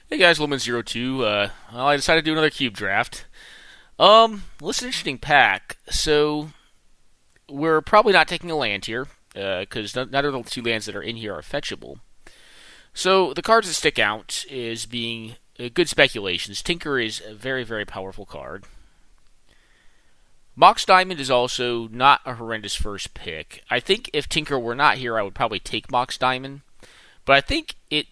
Hey guys, Lumen02. I decided to do another cube draft. It's an interesting pack. So we're probably not taking a land here because none of the two lands that are in here are fetchable. So the cards that stick out is being good speculations. Tinker is a very very powerful card. Mox Diamond is also not a horrendous first pick. I think if Tinker were not here, I would probably take Mox Diamond, but I think it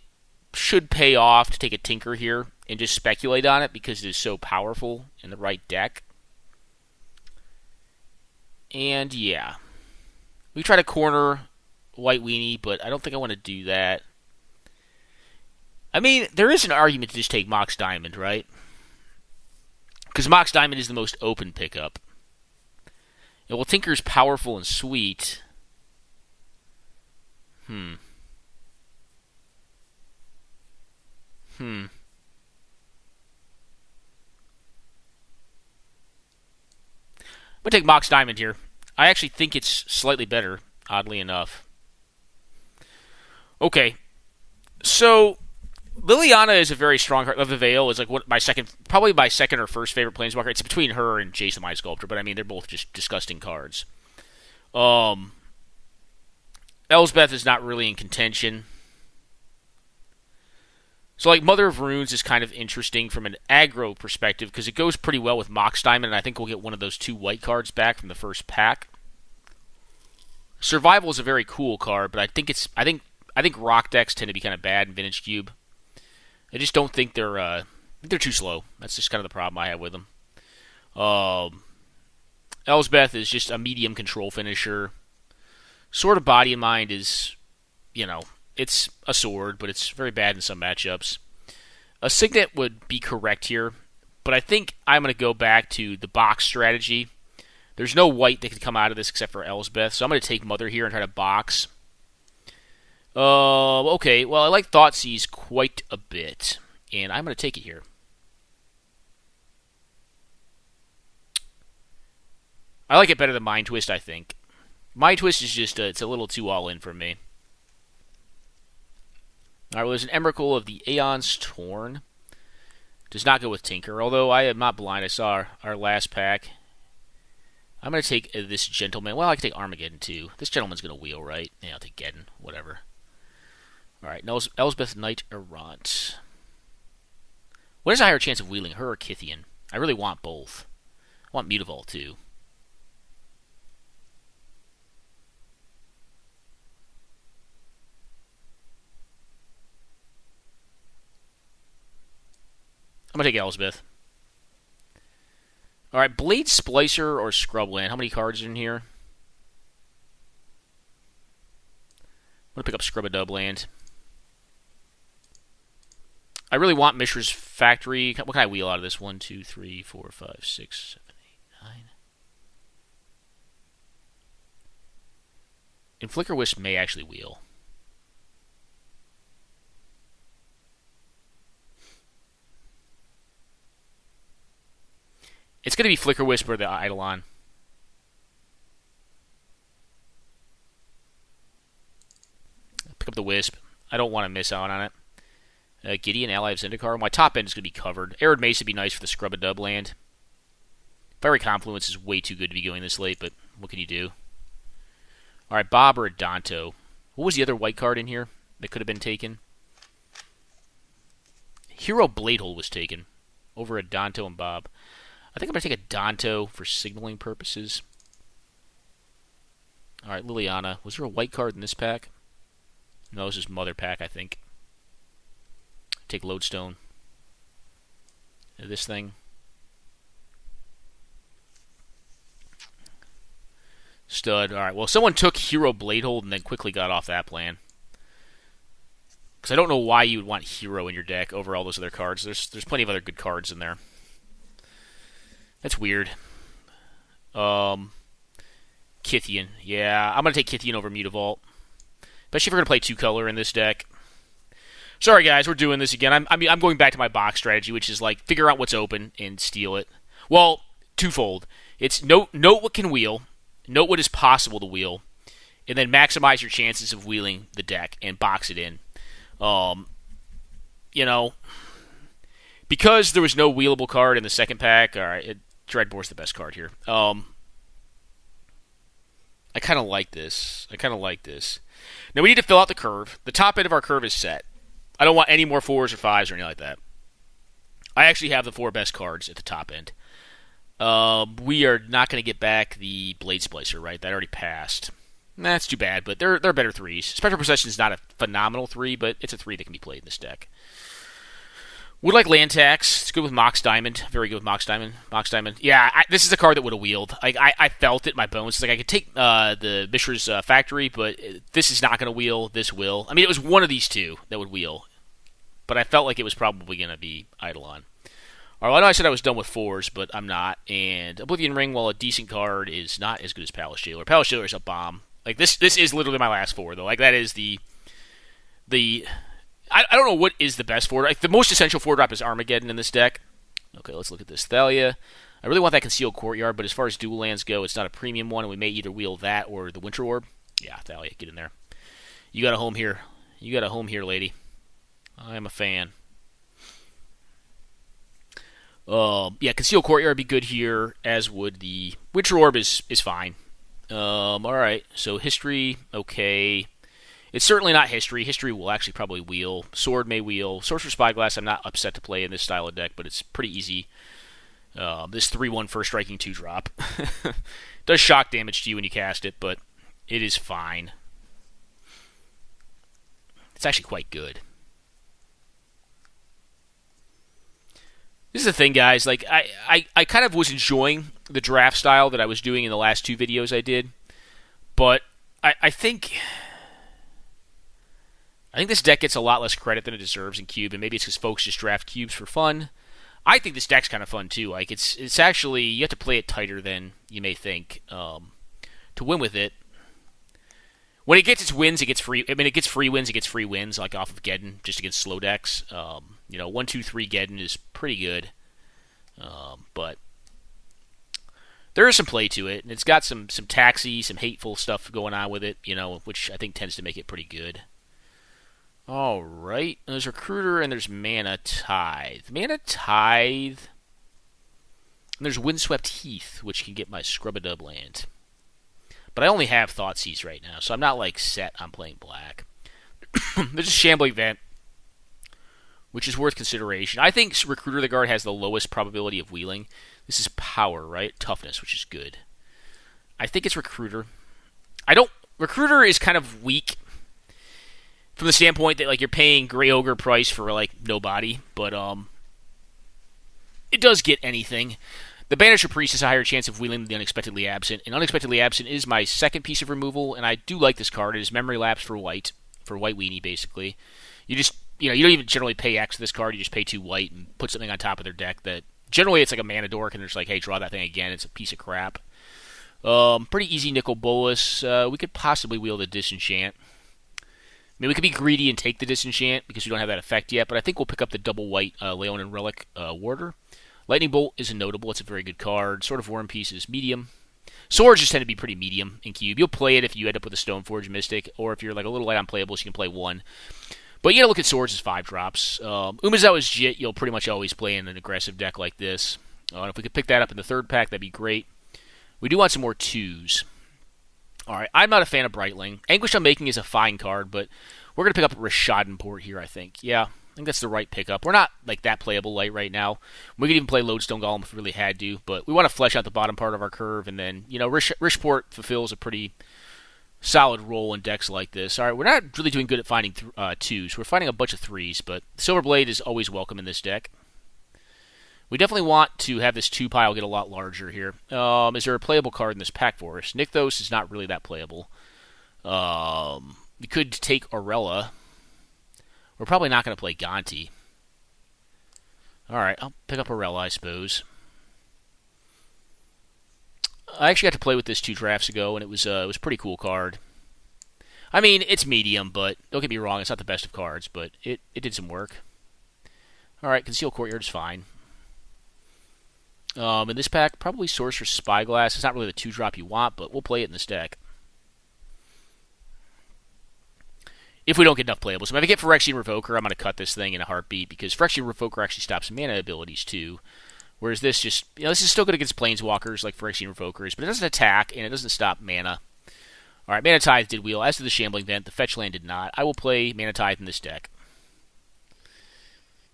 should pay off to take a Tinker here and just speculate on it because it is so powerful in the right deck. And yeah, we try to corner White Weenie, but I don't think I want to do that. I mean, there is an argument to just take Mox Diamond, right? Because Mox Diamond is the most open pickup. And while Tinker's powerful and sweet, Hmm. I'm gonna take Mox Diamond here. I actually think it's slightly better, oddly enough. Okay, so Liliana is a very strong card. Of the Veil is like probably my second or first favorite Planeswalker. It's between her and Jason the Mind Sculptor, but I mean they're both just disgusting cards. Um, Elsbeth is not really in contention. So like Mother of Runes is kind of interesting from an aggro perspective because it goes pretty well with Mox Diamond, and I think we'll get one of those two white cards back from the first pack. Survival is a very cool card, but I think rock decks tend to be kind of bad in Vintage Cube. I just don't think they're too slow. That's just kind of the problem I have with them. Um, Elsbeth is just a medium control finisher. Sword of Body and Mind is, you know, it's a sword, but it's very bad in some matchups. A Signet would be correct here, but I think I'm going to go back to the box strategy. There's no white that can come out of this except for Elsbeth, so I'm going to take Mother here and try to box. Okay, well, I like Thoughtseize quite a bit, and I'm going to take it here. I like it better than Mind Twist, I think. Mind Twist is just, it's a little too all in for me. Alright, well, there's an Emrakul of the Aeon's Torn. Does not go with Tinker, although I am not blind. I saw our last pack. I'm going to take this gentleman. Well, I can take Armageddon, too. This gentleman's going to wheel, right? Yeah, I'll take Geddon. Whatever. Alright, Elsbeth Knight Errant. What is a higher chance of wheeling, her or Kithian? I really want both. I want Mutavault, too. I'm going to take Elsbeth. Alright, Blade Splicer or Scrubland. How many cards are in here? I'm going to pick up Scrub-a-Dub land. I really want Mishra's Factory. What can I wheel out of this? 1, 2, 3, 4, 5, 6, 7, 8, 9. And Flicker Wisp may actually wheel. It's going to be Flicker Wisp or the Eidolon. Pick up the Wisp. I don't want to miss out on it. Gideon, Ally of Zendikar. My top end is going to be covered. Arid Mace would be nice for the Scrub-a-Dub land. Fiery Confluence is way too good to be going this late, but what can you do? Alright, Bob or Adanto. What was the other white card in here that could have been taken? Hero Bladehold was taken over Adanto and Bob. I think I'm going to take Adanto for signaling purposes. Alright, Liliana. Was there a white card in this pack? No, this is Mother pack, I think. Take Lodestone. This thing. Stud. Alright, well, someone took Hero Bladehold and then quickly got off that plan. Because I don't know why you would want Hero in your deck over all those other cards. There's plenty of other good cards in there. That's weird. Kithian. Yeah, I'm going to take Kithian over Mutavault. Especially if we're going to play 2-color in this deck. Sorry, guys, we're doing this again. I'm going back to my box strategy, which is like figure out what's open and steal it. Well, twofold. It's note what can wheel, note what is possible to wheel, and then maximize your chances of wheeling the deck and box it in. You know, Because there was no wheelable card in the second pack, alright, Dreadbore's the best card here. I kind of like this. Now we need to fill out the curve. The top end of our curve is set. I don't want any more 4s or 5s or anything like that. I actually have the 4 best cards at the top end. We are not going to get back the Blade Splicer, right? That already passed. That's too bad, but they're better 3s. Special Possession is not a phenomenal 3, but it's a 3 that can be played in this deck. Would like land tax. It's good with Mox Diamond. Very good with Mox Diamond. Yeah, this is a card that would have wheeled. I felt it in my bones. It's like I could take the Mishra's Factory, but this is not going to wheel. This will. I mean, it was one of these two that would wheel. But I felt like it was probably going to be Eidolon. All right, I know I said I was done with 4s, but I'm not. And Oblivion Ring, while a decent card, is not as good as Palace Jailer. Palace Jailer is a bomb. Like, this is literally my last 4, though. Like, that is the I don't know what is the best 4. Like, the most essential 4-drop is Armageddon in this deck. Okay, let's look at this. Thalia. I really want that Concealed Courtyard, but as far as dual lands go, it's not a premium one, and we may either wheel that or the Winter Orb. Yeah, Thalia, get in there. You got a home here. Lady. I am a fan. Yeah, Concealed Courtyard would be good here, as would the Winter Orb is fine. Alright, so History, okay. It's certainly not History. History will actually probably wheel. Sword may wheel. Sorcerer Spyglass, I'm not upset to play in this style of deck, but it's pretty easy. This 3/1 first striking 2-drop. Does shock damage to you when you cast it, but it is fine. It's actually quite good. This is the thing, guys. Like, I kind of was enjoying the draft style that I was doing in the last 2 videos I did, but I think this deck gets a lot less credit than it deserves in Cube, and maybe it's because folks just draft cubes for fun. I think this deck's kind of fun too. Like, it's actually, you have to play it tighter than you may think to win with it. When it gets its wins, it gets free. I mean, it gets free wins. It gets free wins, like off of Geddon, just against slow decks. 1, 2, 3 Geddon is pretty good, but there is some play to it, and it's got some taxi, some hateful stuff going on with it. Which I think tends to make it pretty good. All right, there's Recruiter and there's Mana Tithe. And there's Windswept Heath, which can get my Scrub-a-Dub land. But I only have Thoughtseize right now, so I'm not like set on playing black. There's a Shambling Vent, which is worth consideration. I think Recruiter the Guard has the lowest probability of wheeling. This is Power, right? Toughness, which is good. I think it's Recruiter. Recruiter is kind of weak from the standpoint that, like, you're paying Grey Ogre price for, like, nobody, but it does get anything. The Banisher Priest has a higher chance of wheeling than the Unexpectedly Absent, and Unexpectedly Absent is my second piece of removal, and I do like this card. It is Memory Lapse for white weenie, basically. You just, you don't even generally pay X for this card, you just pay 2 white and put something on top of their deck that, generally it's like a mana dork, and they're just like, hey, draw that thing again, it's a piece of crap. Pretty easy Nicol Bolas. We could possibly wheel the Disenchant. I mean, we could be greedy and take the Disenchant because we don't have that effect yet, but I think we'll pick up the double white Leonin Relic Warder. Lightning Bolt is notable. It's a very good card. Sword of Worm Piece is medium. Swords just tend to be pretty medium in Cube. You'll play it if you end up with a Stoneforge Mystic, or if you're like a little light on playables, you can play 1. But you gotta look at Swords as 5-drops. Umazao is Jit. You'll pretty much always play in an aggressive deck like this. And if we could pick that up in the 3rd pack, that'd be great. We do want some more 2s. Alright, I'm not a fan of Brightling. Anguish Unmaking is a fine card, but we're going to pick up Rishadenport here, I think. Yeah, I think that's the right pickup. We're not like that playable light right now. We could even play Lodestone Golem if we really had to, but we want to flesh out the bottom part of our curve, and then, Rishport fulfills a pretty solid role in decks like this. Alright, we're not really doing good at finding 2s. We're finding a bunch of 3s, but Silverblade is always welcome in this deck. We definitely want to have this 2 pile get a lot larger here. Is there a playable card in this pack for us? Nykthos is not really that playable. We could take Aurella. We're probably not going to play Gonti. Alright, I'll pick up Aurella, I suppose. I actually got to play with this 2 drafts ago, and it was a pretty cool card. I mean, it's medium, but don't get me wrong, it's not the best of cards, but it did some work. Alright, Concealed Courtyard is fine. In this pack, probably Sorcerer's Spyglass. It's not really the 2-drop you want, but we'll play it in this deck. If we don't get enough playables. If I get Phyrexian Revoker, I'm going to cut this thing in a heartbeat because Phyrexian Revoker actually stops mana abilities too. Whereas this just, this is still good against Planeswalkers like Phyrexian Revokers, but it doesn't attack and it doesn't stop mana. Alright, Mana Tithe did wheel. As to the Shambling Vent, the Fetch Land did not. I will play Mana Tithe in this deck.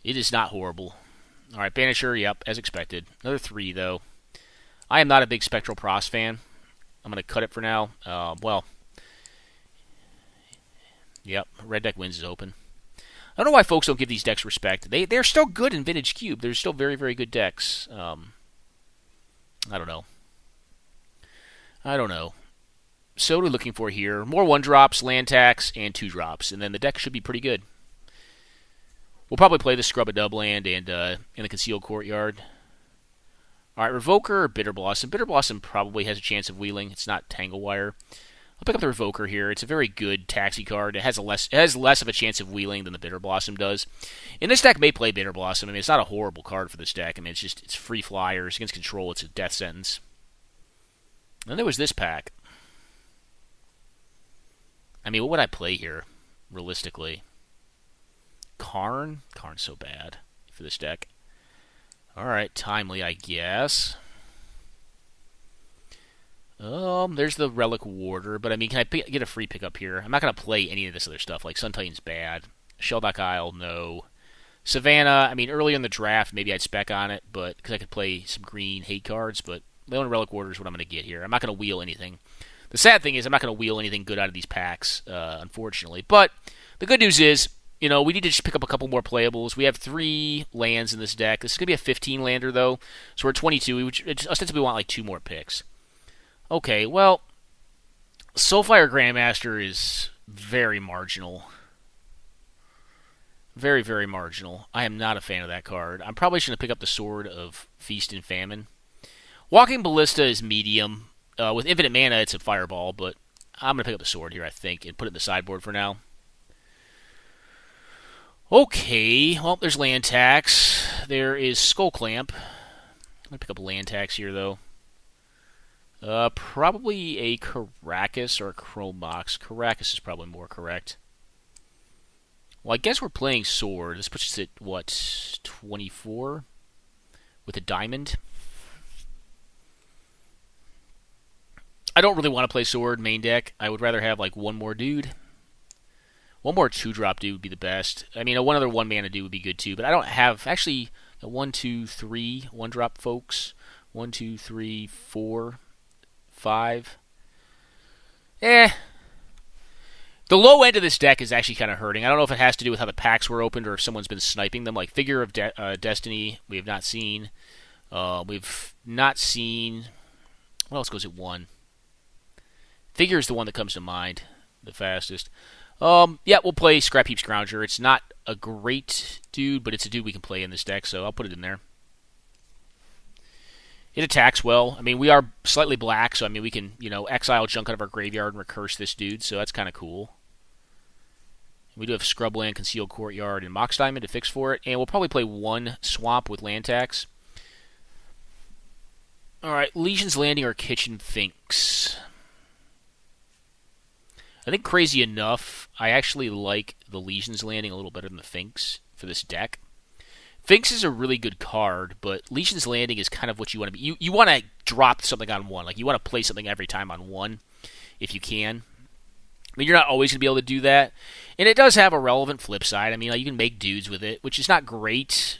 It is not horrible. Alright, Banisher, yep, as expected. Another 3, though. I am not a big Spectral Pros fan. I'm going to cut it for now. Yep, red deck wins is open. I don't know why folks don't give these decks respect. They're still good in Vintage Cube. They're still very, very good decks. I don't know. So what are we looking for here? More 1-drops, land tax, and 2-drops. And then the deck should be pretty good. We'll probably play the Scrub a Dub land and in the Concealed Courtyard. Alright, Revoker or Bitter Blossom? Bitter Blossom probably has a chance of wheeling. It's not Tangle Wire. I'll pick up the Revoker here. It's a very good taxi card. It has less of a chance of wheeling than the Bitter Blossom does. And this deck may play Bitter Blossom. I mean, it's not a horrible card for this deck. I mean, it's free flyers. Against control, it's a death sentence. And there was this pack. I mean, what would I play here, realistically? Karn? Karn's so bad for this deck. Alright, Timely, I guess. There's the Relic Warder, but I mean, can I get a free pickup here? I'm not going to play any of this other stuff, like Sun Titan's bad. Shelldock Isle, no. Savannah, I mean, earlier in the draft, maybe I'd spec on it, but because I could play some green hate cards, but Leona Relic Warder is what I'm going to get here. I'm not going to wheel anything. The sad thing is I'm not going to wheel anything good out of these packs, unfortunately. But the good news is, we need to just pick up a couple more playables. We have 3 lands in this deck. This is going to be a 15-lander, though. So we're at 22. We ostensibly want like 2 more picks. Okay, well, Soulfire Grandmaster is very marginal. Very, very marginal. I am not a fan of that card. I'm probably just going to pick up the Sword of Feast and Famine. Walking Ballista is medium. With infinite mana, it's a fireball, but I'm going to pick up the sword here, I think, and put it in the sideboard for now. Okay, well, there's land tax. There is Skull Clamp. I'm going to pick up land tax here, though. Probably a Karakas or a Chrome Box. Karakas is probably more correct. Well, I guess we're playing sword. This puts us at, what, 24? With a diamond? I don't really want to play sword main deck. I would rather have like one more dude. One more 2-drop dude would be the best. I mean, one other 1-mana dude would be good too, but I don't have actually a 1, 2, 3 1-drop folks. 1, 2, 3, 4, 5. The low end of this deck is actually kind of hurting. I don't know if it has to do with how the packs were opened or if someone's been sniping them. Like Figure of Destiny, we have not seen. We've not seen. What else goes at 1? Figure is the one that comes to mind the fastest. Yeah, we'll play Scrap Heap Scrounger. It's not a great dude, but it's a dude we can play in this deck, so I'll put it in there. It attacks well. I mean, we are slightly black, so I mean, we can, exile junk out of our graveyard and recurse this dude, so that's kind of cool. We do have Scrubland, Concealed Courtyard, and Mox Diamond to fix for it, and we'll probably play 1 Swamp with land tax. Alright, Legion's Landing or Kitchen Finks. I think crazy enough, I actually like the Legion's Landing a little better than the Finks for this deck. Finks is a really good card, but Legion's Landing is kind of what you want to be. You want to drop something on 1. Like, you want to play something every time on 1, if you can. I mean, you're not always going to be able to do that. And it does have a relevant flip side. I mean, you can make dudes with it, which is not great.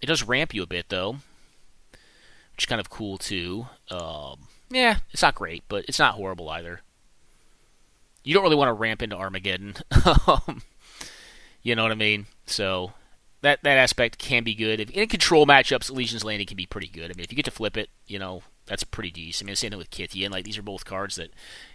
It does ramp you a bit, though, which is kind of cool, too. Yeah, it's not great, but it's not horrible either. You don't really want to ramp into Armageddon. You know what I mean? So that aspect can be good. In control matchups, Legion's Landing can be pretty good. I mean, if you get to flip it, that's pretty decent. I mean, the same thing with Kithian. Like, these are both cards that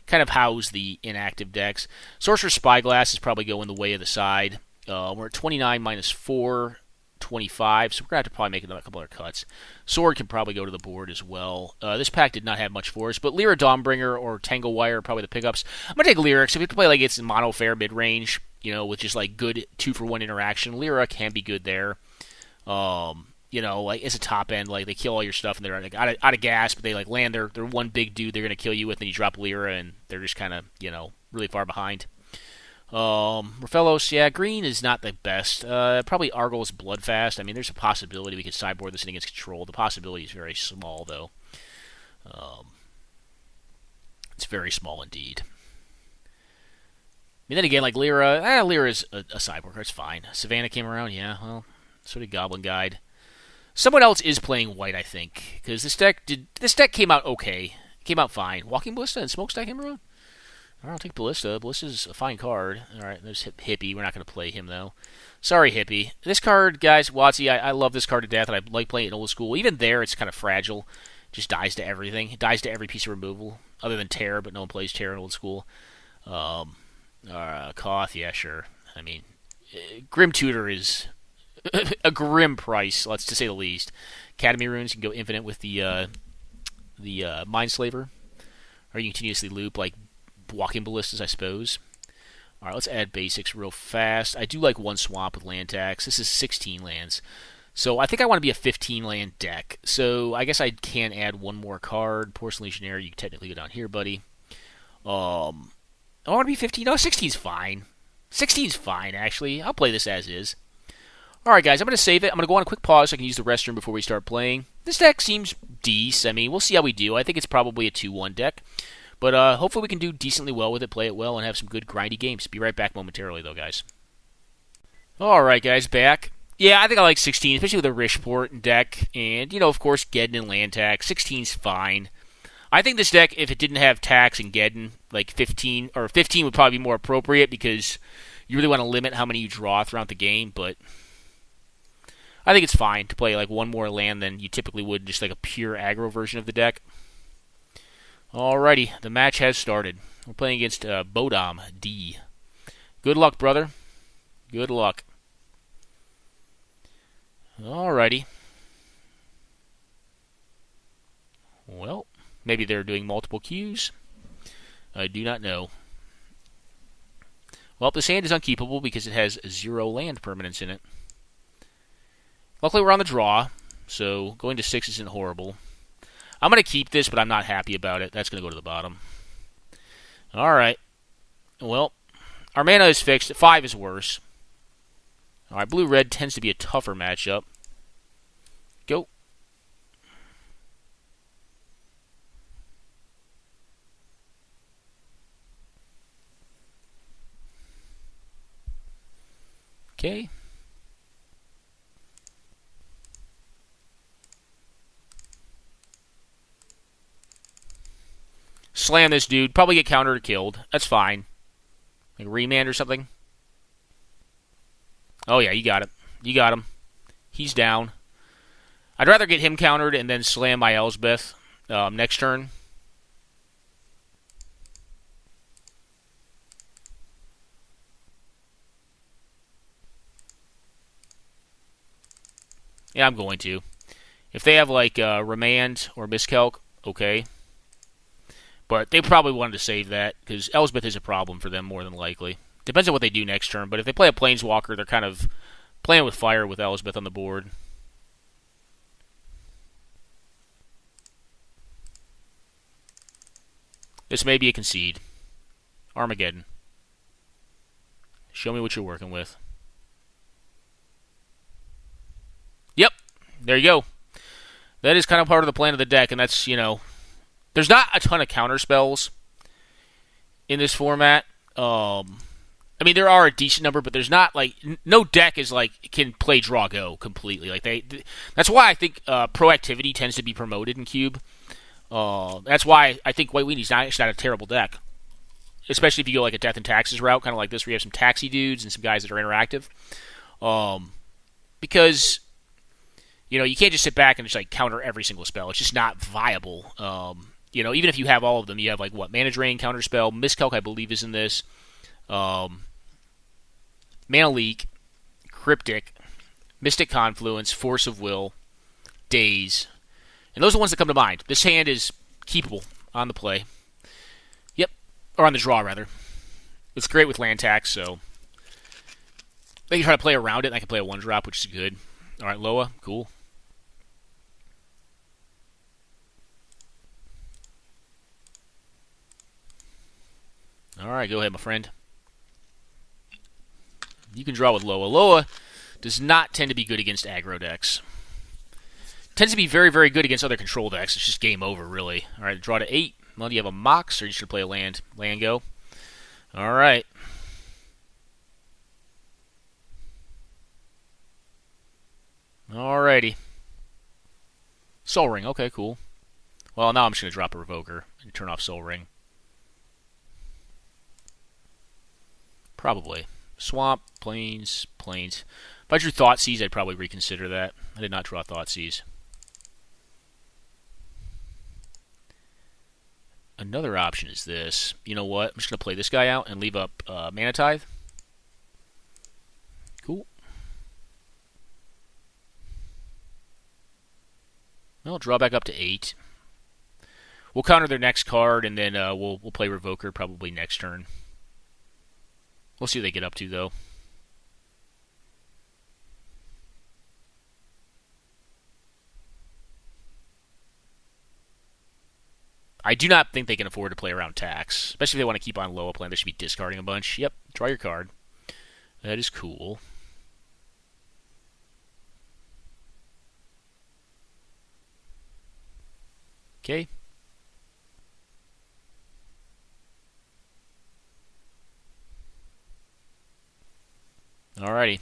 kind of house the inactive decks. Sorcerer's Spyglass is probably going the way of the side. We're at 29 minus 4, 25, so we're going to have to probably make a couple other cuts. Sword can probably go to the board as well. This pack did not have much for us, but Lyra Dawnbringer or Tangle Wire are probably the pickups. I'm going to take Lyra, so if you have to play like it's in mono fair mid-range, with just like good 2-for-1 interaction, Lyra can be good there. Like it's a top end, like they kill all your stuff and they're like out of gas, but they like land their one big dude they're going to kill you with, and you drop Lyra and they're just kind of, really far behind. Rafellos, yeah, green is not the best. Probably Argos Bloodfast. I mean, there's a possibility we could sideboard this thing against control. The possibility is very small, though. Um, it's very small indeed. I mean, then again, like Lyra, Lyra is a sideboard. It's fine. Savannah came around, yeah. Well, so did Goblin Guide. Someone else is playing white, I think, because this deck came out okay. It came out fine. Walking Ballista and Smokestack came around. I'll take Ballista. Ballista's a fine card. All right, there's Hippie. We're not going to play him, though. Sorry, Hippie. This card, guys, Watsy, I love this card to death, and I like playing it in old school. Even there, it's kind of fragile. It just dies to everything. It dies to every piece of removal, other than Terror, but no one plays Terror in old school. Koth, yeah, sure. I mean, Grim Tutor is a grim price, let's to say the least. Academy Runes, you can go infinite with the Mindslaver, or you can continuously loop, like Walking Ballistas, I suppose. Alright, let's add basics real fast. I do like one swamp with land tax. This is 16 lands. So I think I want to be a 15 land deck. So I guess I can add one more card. Porcelain Legionnaire, you can technically go down here, buddy. I want to be 15. No, 16's fine. 16's fine, actually. I'll play this as is. Alright, guys, I'm going to save it. I'm going to go on a quick pause so I can use the restroom before we start playing. This deck seems decent. I mean, we'll see how we do. I think it's probably a 2-1 deck. But hopefully we can do decently well with it, play it well, and have some good grindy games. Be right back momentarily, though, guys. Alright, guys, back. Yeah, I think I like 16, especially with a Rishport deck. And, you know, of course, Geddon and land tax. 16's fine. I think this deck, if it didn't have tax and Geddon, like 15, or 15 would probably be more appropriate because you really want to limit how many you draw throughout the game, but I think it's fine to play like one more land than you typically would, just like a pure aggro version of the deck. Alrighty, the match has started. We're playing against Bodom D. Good luck, brother. Good luck. Alrighty. Well, maybe they're doing multiple queues. I do not know. Well, this hand is unkeepable because it has 0 land permanents in it. Luckily, we're on the draw, so going to 6 isn't horrible. I'm going to keep this, but I'm not happy about it. That's going to go to the bottom. Alright. Well, our mana is fixed. 5 is worse. Alright, blue-red tends to be a tougher matchup. Go. Okay. Slam this dude. Probably get countered or killed. That's fine. Like remand or something. Oh yeah, you got it. You got him. He's down. I'd rather get him countered and then slam my Elsbeth next turn. Yeah, I'm going to. If they have like Remand or Miscalc, okay. But they probably wanted to save that, because Elsbeth is a problem for them more than likely. Depends on what they do next turn, but if they play a Planeswalker, they're kind of playing with fire with Elsbeth on the board. This may be a concede. Armageddon. Show me what you're working with. Yep, there you go. That is kind of part of the plan of the deck, and that's, you know, there's not a ton of counter spells in this format. I mean, there are a decent number, but there's not like no deck is like can play draw go completely. Like that's why I think proactivity tends to be promoted in Cube. That's why I think White Weenie's not a terrible deck, especially if you go like a Death and Taxes route, kind of like this, where you have some taxi dudes and some guys that are interactive. Because you know you can't just sit back and just like counter every single spell. It's just not viable. You know, even if you have all of them, you have like what Mana Drain, Counterspell, Miscalc, I believe is in this. Mana Leak, Cryptic, Mystic Confluence, Force of Will, Daze. And those are the ones that come to mind. This hand is keepable on the play. Yep. Or on the draw, rather. It's great with land tax, so they can try to play around it, and I can play a 1-drop, which is good. Alright, Loa, cool. Alright, go ahead, my friend. You can draw with Loa. Loa does not tend to be good against aggro decks. Tends to be very, very good against other control decks. It's just game over, really. All right, draw to 8. Well, do you have a Mox, or you should play a land? Land go. All right. Alrighty. Soul Ring. Okay, cool. Well, now I'm just going to drop a Revoker and turn off Soul Ring. Probably. Swamp, Plains, Plains. If I drew Thoughtseize, I'd probably reconsider that. I did not draw Thoughtseize. Another option is this. You know what? I'm just going to play this guy out and leave up Mana Tithe. Cool. Well, draw back up to 8. We'll counter their next card, and then we'll play Revoker probably next turn. We'll see what they get up to, though. I do not think they can afford to play around tax, especially if they want to keep on Loa plan. They should be discarding a bunch. Yep, draw your card. That is cool. Okay. Alrighty.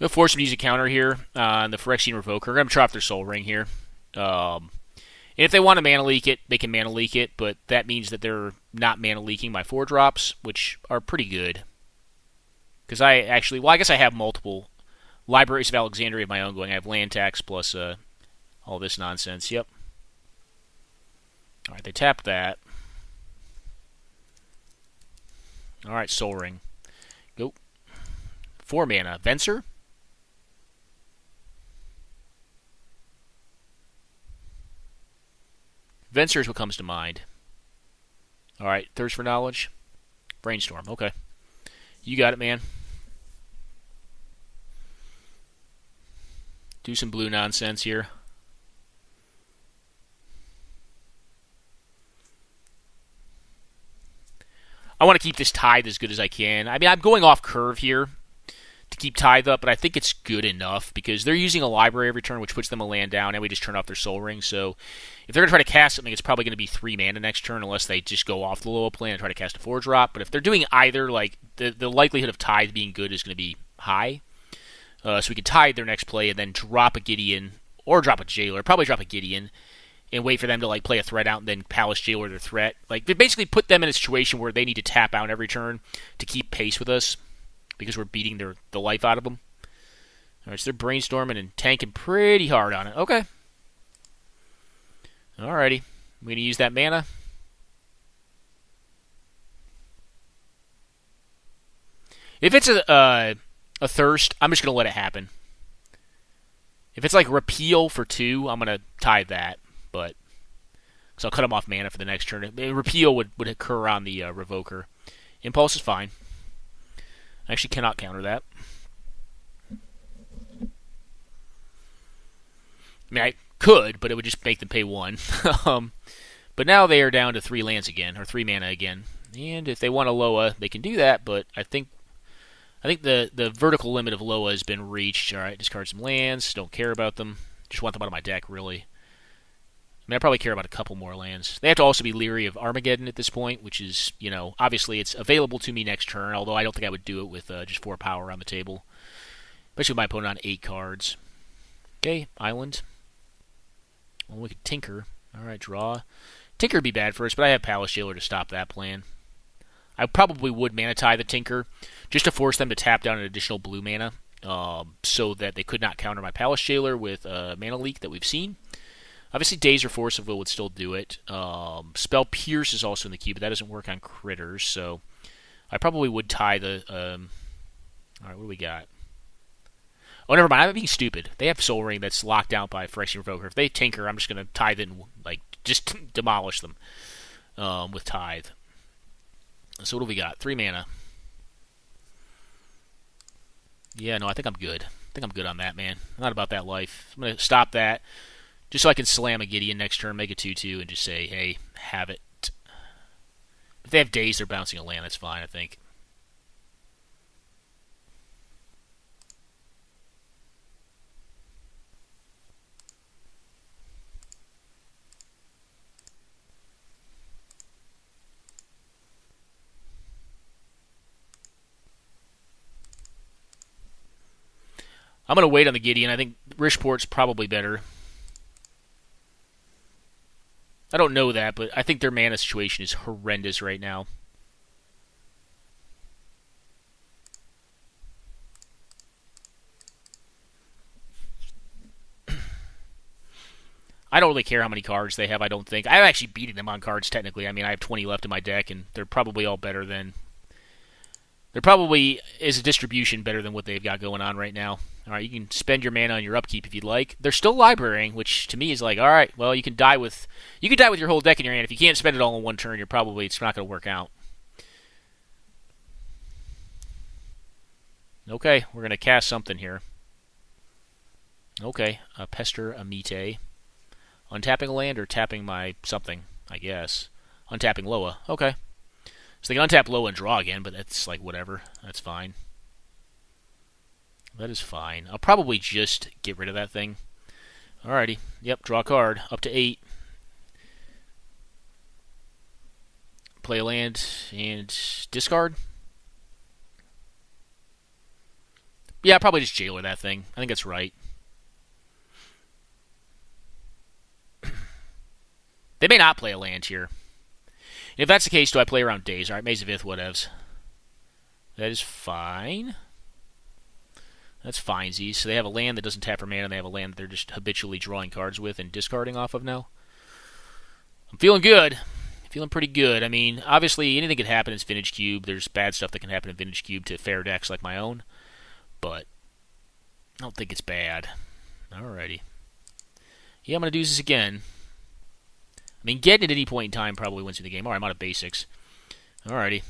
We'll force them to use a counter here on the Phyrexian Revoker. We're going to drop their Soul Ring here. And if they want to mana leak it, they can mana leak it, but that means that they're not mana leaking my 4-drops, which are pretty good. Because I actually, well, I guess I have multiple Libraries of Alexandria of my own going. I have land tax plus all this nonsense. Yep. Alright, they tapped that. Alright, Soul Ring. Go. 4 mana. Venser? Venser is what comes to mind. Alright, Thirst for Knowledge. Brainstorm, okay. You got it, man. Do some blue nonsense here. I want to keep this Tithe as good as I can. I mean, I'm going off curve here to keep Tithe up, but I think it's good enough because they're using a library every turn, which puts them a land down, and we just turn off their Soul Ring. So if they're going to try to cast something, it's probably going to be 3 mana next turn unless they just go off the Loa plan and try to cast a 4-drop. But if they're doing either, like the likelihood of Tithe being good is going to be high. So we could Tithe their next play and then drop a Gideon or drop a Jailer. Probably drop a Gideon and wait for them to like play a threat out and then Palace Jailer their threat. Like they basically put them in a situation where they need to tap out every turn to keep pace with us because we're beating the life out of them. All right, so they're brainstorming and tanking pretty hard on it. Okay. Alrighty. I'm going to use that mana. If it's a Thirst, I'm just going to let it happen. If it's like Repeal for 2, I'm going to Tithe that. But because I'll cut them off mana for the next turn. Repeal would occur on the Revoker. Impulse is fine. I actually cannot counter that. I mean, I could, but it would just make them pay 1. But now they are down to 3 lands again, or 3 mana again. And if they want a Loa, they can do that, but I think the vertical limit of Loa has been reached. Alright, discard some lands, don't care about them. Just want them out of my deck, really. I mean, I probably care about a couple more lands. They have to also be leery of Armageddon at this point, which is, you know, obviously it's available to me next turn, although I don't think I would do it with just 4 power on the table. Especially with my opponent on 8 cards. Okay, Island. Well, we could Tinker. Alright, draw. Tinker would be bad for us, but I have Palace Jailer to stop that plan. I probably would Mana Tithe the Tinker, just to force them to tap down an additional blue mana, so that they could not counter my Palace Jailer with Mana Leak that we've seen. Obviously, Daze or Force of Will would still do it. Spell Pierce is also in the queue, but that doesn't work on critters, so I probably would tie the... Alright, what do we got? Oh, never mind. I'm being stupid. They have Soul Ring that's locked out by Phyrexian Revoker. If they tinker, I'm just going to Tithe and like just demolish them with Tithe. So what do we got? 3 mana. Yeah, no, I think I'm good. I think I'm good on that, man. I'm not about that life. I'm going to stop that just so I can slam a Gideon next turn, make a 2/2, and just say, hey, have it. If they have days, they're bouncing a land. That's fine, I think. I'm going to wait on the Gideon. I think Rishport's probably better. I don't know that, but I think their mana situation is horrendous right now. I don't really care how many cards they have, I don't think. I've actually beaten them on cards, technically. I mean, I have 20 left in my deck, and they're probably all better than... There probably is a distribution better than what they've got going on right now. All right, you can spend your mana on your upkeep if you'd like. They're still librarying, which to me is like, all right, well, you can die with your whole deck in your hand. If you can't spend it all in one turn, it's not going to work out. Okay, we're going to cast something here. Okay, Pester Amite. Untapping a land or tapping my something, I guess. Untapping Loa. Okay. So they can untap Loa and draw again, but that's like whatever. That's fine. That is fine. I'll probably just get rid of that thing. Alrighty. Yep, draw a card. Up to 8. Play a land and discard. Yeah, I'll probably just jailer that thing. I think that's right. They may not play a land here. If that's the case, do I play around days? Alright, Maze of Ith, whatevs. That is fine. That's finesies. So they have a land that doesn't tap for mana, and they have a land that they're just habitually drawing cards with and discarding off of now. I'm feeling good. Feeling pretty good. I mean, obviously, anything could happen in Vintage Cube. There's bad stuff that can happen in Vintage Cube to fair decks like my own. But I don't think it's bad. Alrighty. Yeah, I'm going to do this again. I mean, getting at any point in time probably wins me the game. Alright, I'm out of basics. Alrighty.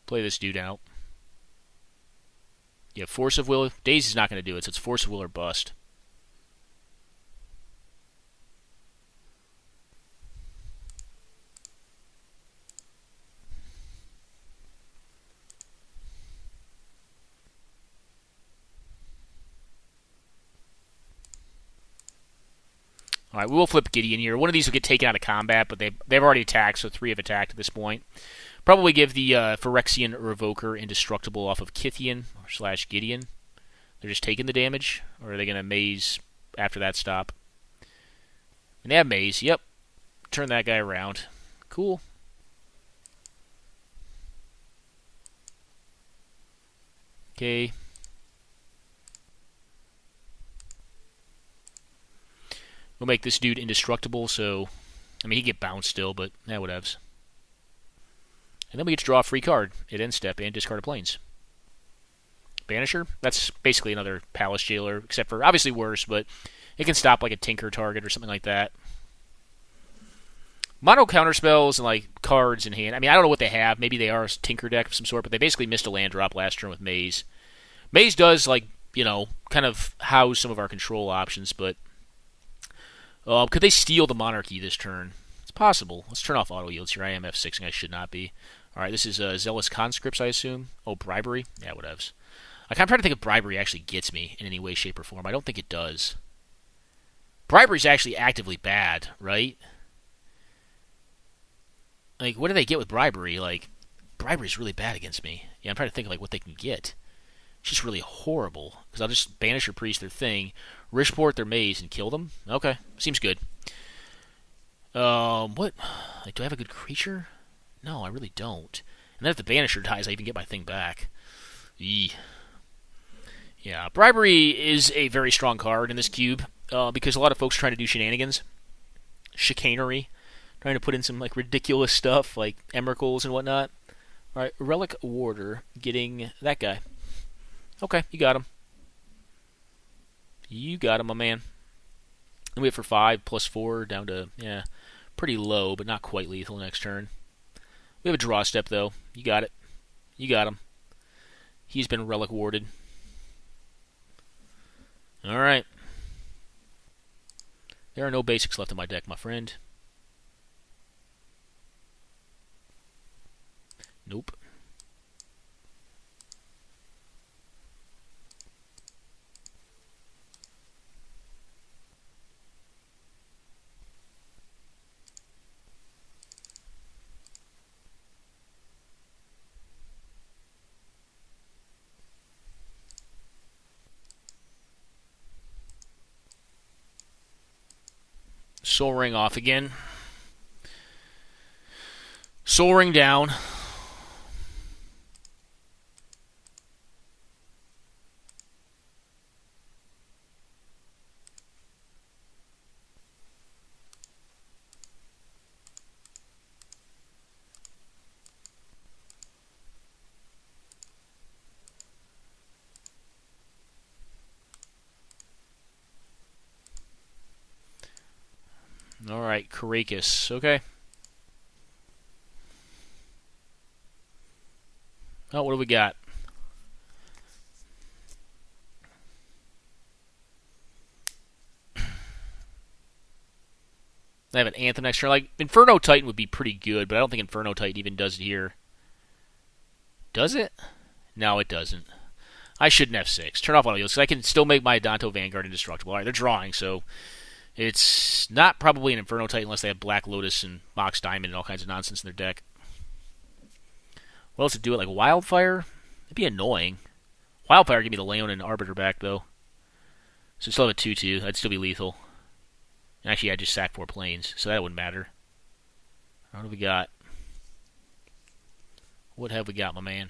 Play this dude out. Yeah, Force of Will. Daisy's not going to do it, so it's Force of Will or bust. Alright, we will flip Gideon here. One of these will get taken out of combat, but they've already attacked, so 3 have attacked at this point. Probably give the Phyrexian Revoker indestructible off of Kithian / Gideon. They're just taking the damage, or are they going to maze after that stop? And they have maze, yep. Turn that guy around. Cool. Okay. We'll make this dude indestructible, so... I mean, he get bounced still, but... whatevs. And then we get to draw a free card at end step and discard a plains. Banisher? That's basically another Palace Jailer, except for obviously worse, but it can stop like a Tinker target or something like that. Mono counterspells and like cards in hand. I mean, I don't know what they have. Maybe they are a Tinker deck of some sort, but they basically missed a land drop last turn with Maze. Maze does, like, you know, kind of house some of our control options, but could they steal the Monarchy this turn? It's possible. Let's turn off auto yields here. I am F6ing. I should not be. Alright, this is Zealous Conscripts, I assume. Oh, Bribery? Yeah, whatevs. I'm trying to think if Bribery actually gets me in any way, shape, or form. I don't think it does. Bribery's actually actively bad, right? Like, what do they get with Bribery? Like, Bribery's really bad against me. Yeah, I'm trying to think of, like, what they can get. It's just really horrible. Because I'll just Banish or Priest their thing, Rishport their Maze, and kill them? Okay, seems good. What? Like, do I have a good creature? No, I really don't. And then if the Banisher dies, I even get my thing back. Eee. Yeah, Bribery is a very strong card in this cube, because a lot of folks are trying to do shenanigans. chicanery, trying to put in some like ridiculous stuff like emeralds and whatnot. All right, Relic Warder getting that guy. Okay, you got him. You got him, my man. And we have for 5 plus 4 down to, yeah, pretty low, but not quite lethal next turn. We have a draw step, though. You got it. You got him. He's been Relic Warded. All right. There are no basics left in my deck, my friend. Nope. Soul Ring off again. Soul Ring down. Alright, Karakas. Okay. Oh, what do we got? I have an Anthem next turn. Like, Inferno Titan would be pretty good, but I don't think Inferno Titan even does it here. Does it? No, it doesn't. I shouldn't have 6. Turn off auto heals, because I can still make my Adanto Vanguard indestructible. Alright, they're drawing, so it's not probably an Inferno Titan unless they have Black Lotus and Mox Diamond and all kinds of nonsense in their deck. What else to do it? Like Wildfire? It'd be annoying. Wildfire give me the Leon and Arbiter back, though. So still have a 2-2. That'd still be lethal. And actually, I just sacked 4 planes, so that wouldn't matter. What do we got? What have we got, my man?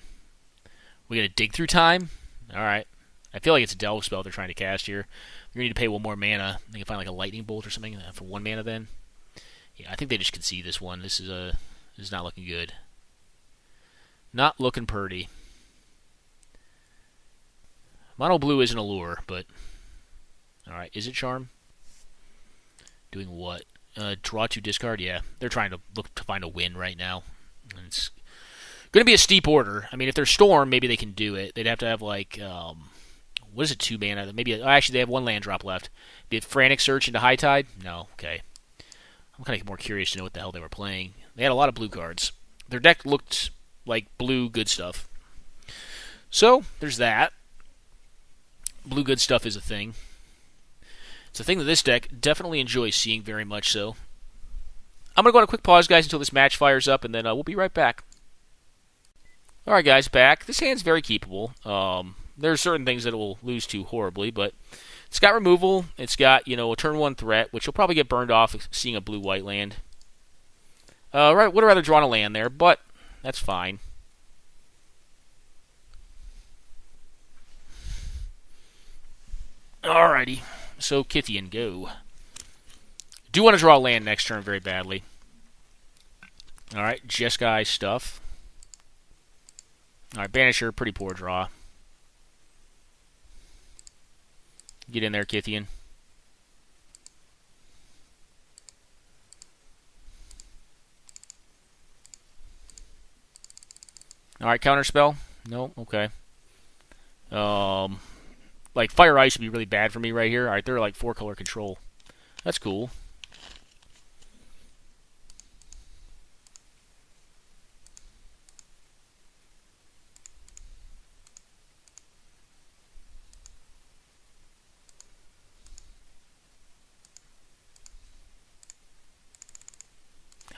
We got a dig through time? Alright. I feel like it's a Delve spell they're trying to cast here. We're going to need to pay 1 more mana. They can find like a Lightning Bolt or something for 1 mana then. Yeah, I think they just concede this one. This is not looking good. Not looking pretty. Mono blue isn't a lure, but... Alright, is it Charm? Doing what? Draw 2, discard? Yeah, they're trying to look to find a win right now. And it's going to be a steep order. I mean, if they're Storm, maybe they can do it. They'd have to have, like... what is it, 2 mana? Maybe actually, they have 1 land drop left. Be it Frantic Search into High Tide? No, okay. I'm kind of more curious to know what the hell they were playing. They had a lot of blue cards. Their deck looked like blue good stuff. So, there's that. Blue good stuff is a thing. It's a thing that this deck definitely enjoys seeing very much so. I'm going to go on a quick pause, guys, until this match fires up, and then we'll be right back. Alright, guys, back. This hand's very keepable. There are certain things that it will lose to horribly, but it's got removal. It's got, a turn 1 threat, which will probably get burned off seeing a blue-white land. Right, would have rather drawn a land there, but that's fine. Alrighty. So, Kithian, go. Do want to draw a land next turn very badly. Alright, Jeskai stuff. Alright, Banisher, pretty poor draw. Get in there, Kithian. Alright, counterspell? No, okay. Like, Fire Ice would be really bad for me right here. Alright, they're like 4-color control. That's cool.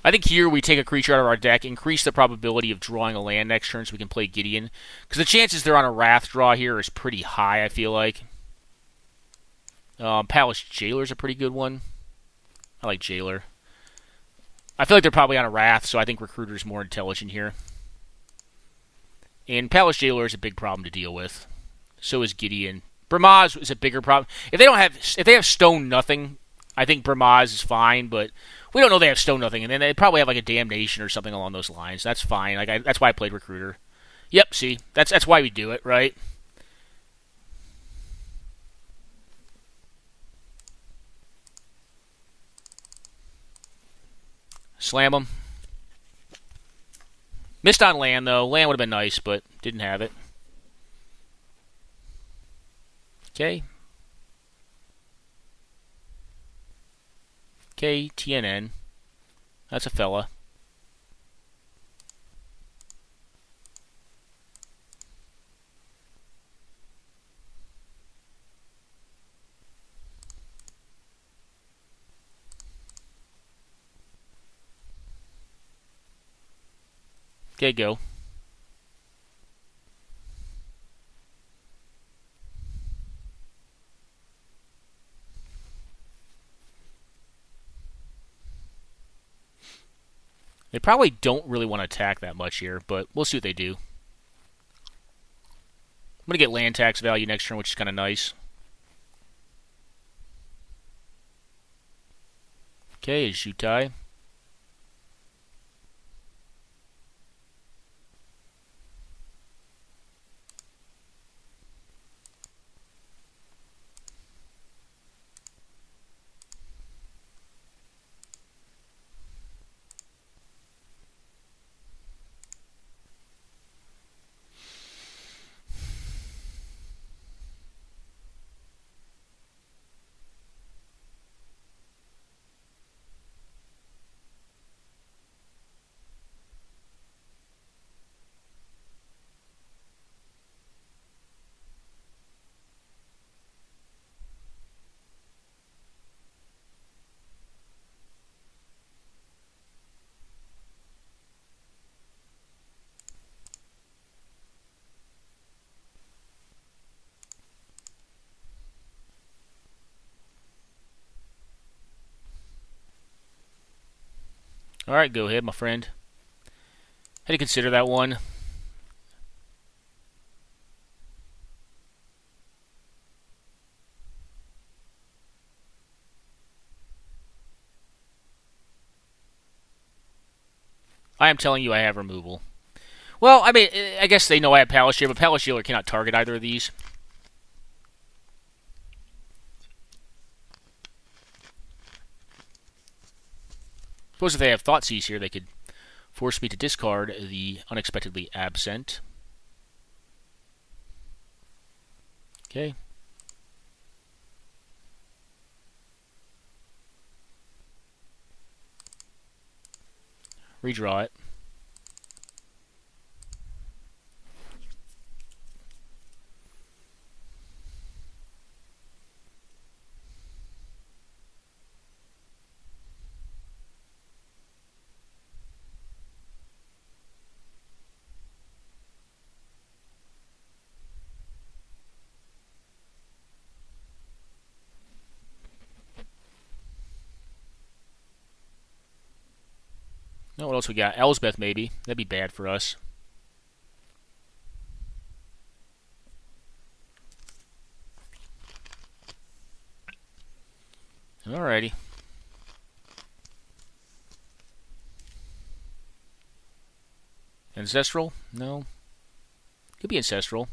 I think here we take a creature out of our deck, increase the probability of drawing a land next turn so we can play Gideon. Because the chances they're on a Wrath draw here is pretty high, I feel like. Palace Jailer's a pretty good one. I like Jailer. I feel like they're probably on a Wrath, so I think Recruiter's more intelligent here. And Palace Jailer is a big problem to deal with. So is Gideon. Bramaz is a bigger problem. If they have Stone Nothing, I think Bermaz is fine, but we don't know they have Stone Nothing, and then they probably have like a Damnation or something along those lines. That's fine. That's why I played Recruiter. Yep, see, that's why we do it, right? Slam them. Missed on land, though. Land would have been nice, but didn't have it. Okay. Okay, TNN. That's a fella. Okay, go. They probably don't really want to attack that much here, but we'll see what they do. I'm going to get land tax value next turn, which is kind of nice. Okay, is Jutai. Alright, go ahead, my friend. Had to consider that one. I am telling you I have removal. Well, I mean, I guess they know I have Palace Jailer, but Palace Jailer cannot target either of these. Suppose if they have Thoughtseize here, they could force me to discard the Unexpectedly Absent. Okay. Redraw it. Now what else we got? Elsbeth, maybe. That'd be bad for us. Alrighty. Ancestral? No. Could be Ancestral.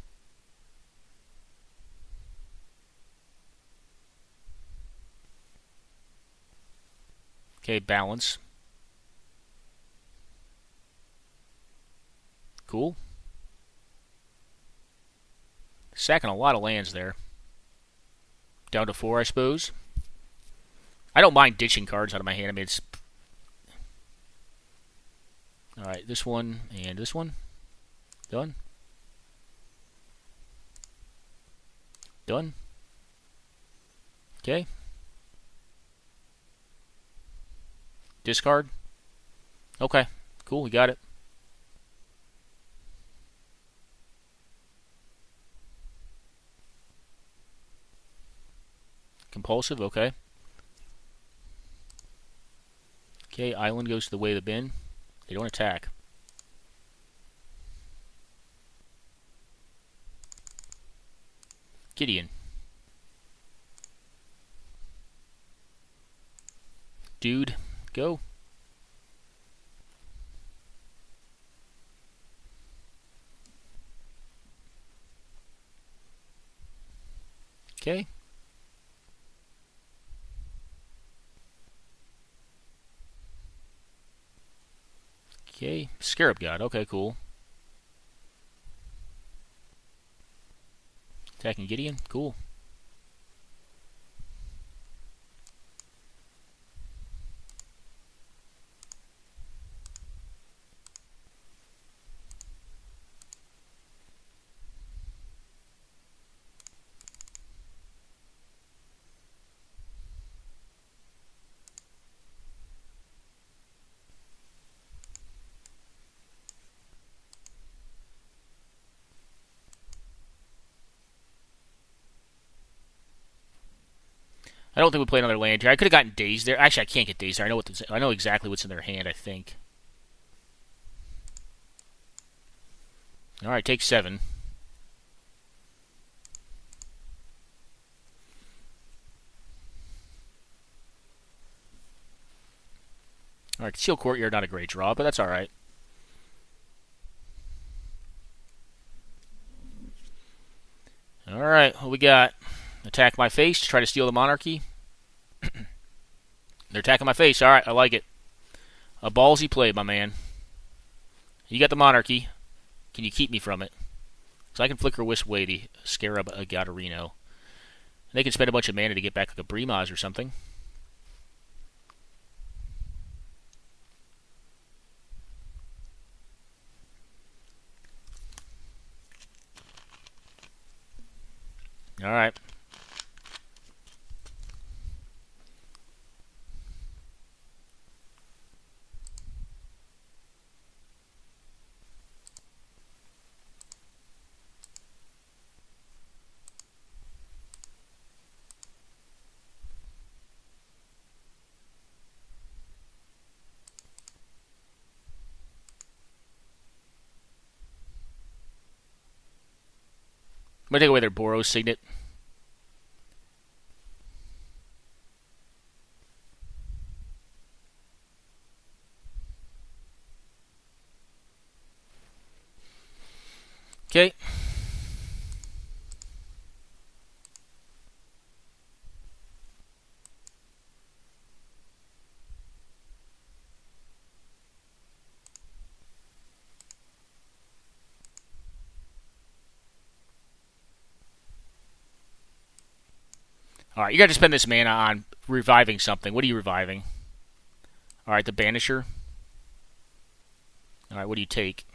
Okay, Balance. Cool. Sacking a lot of lands there. Down to 4, I suppose. I don't mind ditching cards out of my hand. I mean, it's... Alright, this one and this one. Done. Done. Okay. Discard. Okay. Cool, we got it. Compulsive, okay. Okay, Island goes to the way of the bin. They don't attack. Gideon. dude. Go. Okay. Okay. Scarab God. Okay, cool. Attacking Gideon. Cool. I don't think we play another land here. I could have gotten Dazed there. Actually, I can't get Dazed there. I know exactly what's in their hand, I think. Alright, take 7. Alright, Concealed Courtyard, not a great draw, but that's alright. Alright, what we got? Attack my face to try to steal the monarchy. They're attacking my face. Alright, I like it. A ballsy play, my man. You got the monarchy. Can you keep me from it? So I can Flicker Wisp away the Scarab Gatorino. They can spend a bunch of mana to get back like a Brimaz or something. Alright. I'm going to take away their Boros Signet. Okay. Alright, you got to spend this mana on reviving something. What are you reviving? Alright, the Banisher. Alright, what do you take?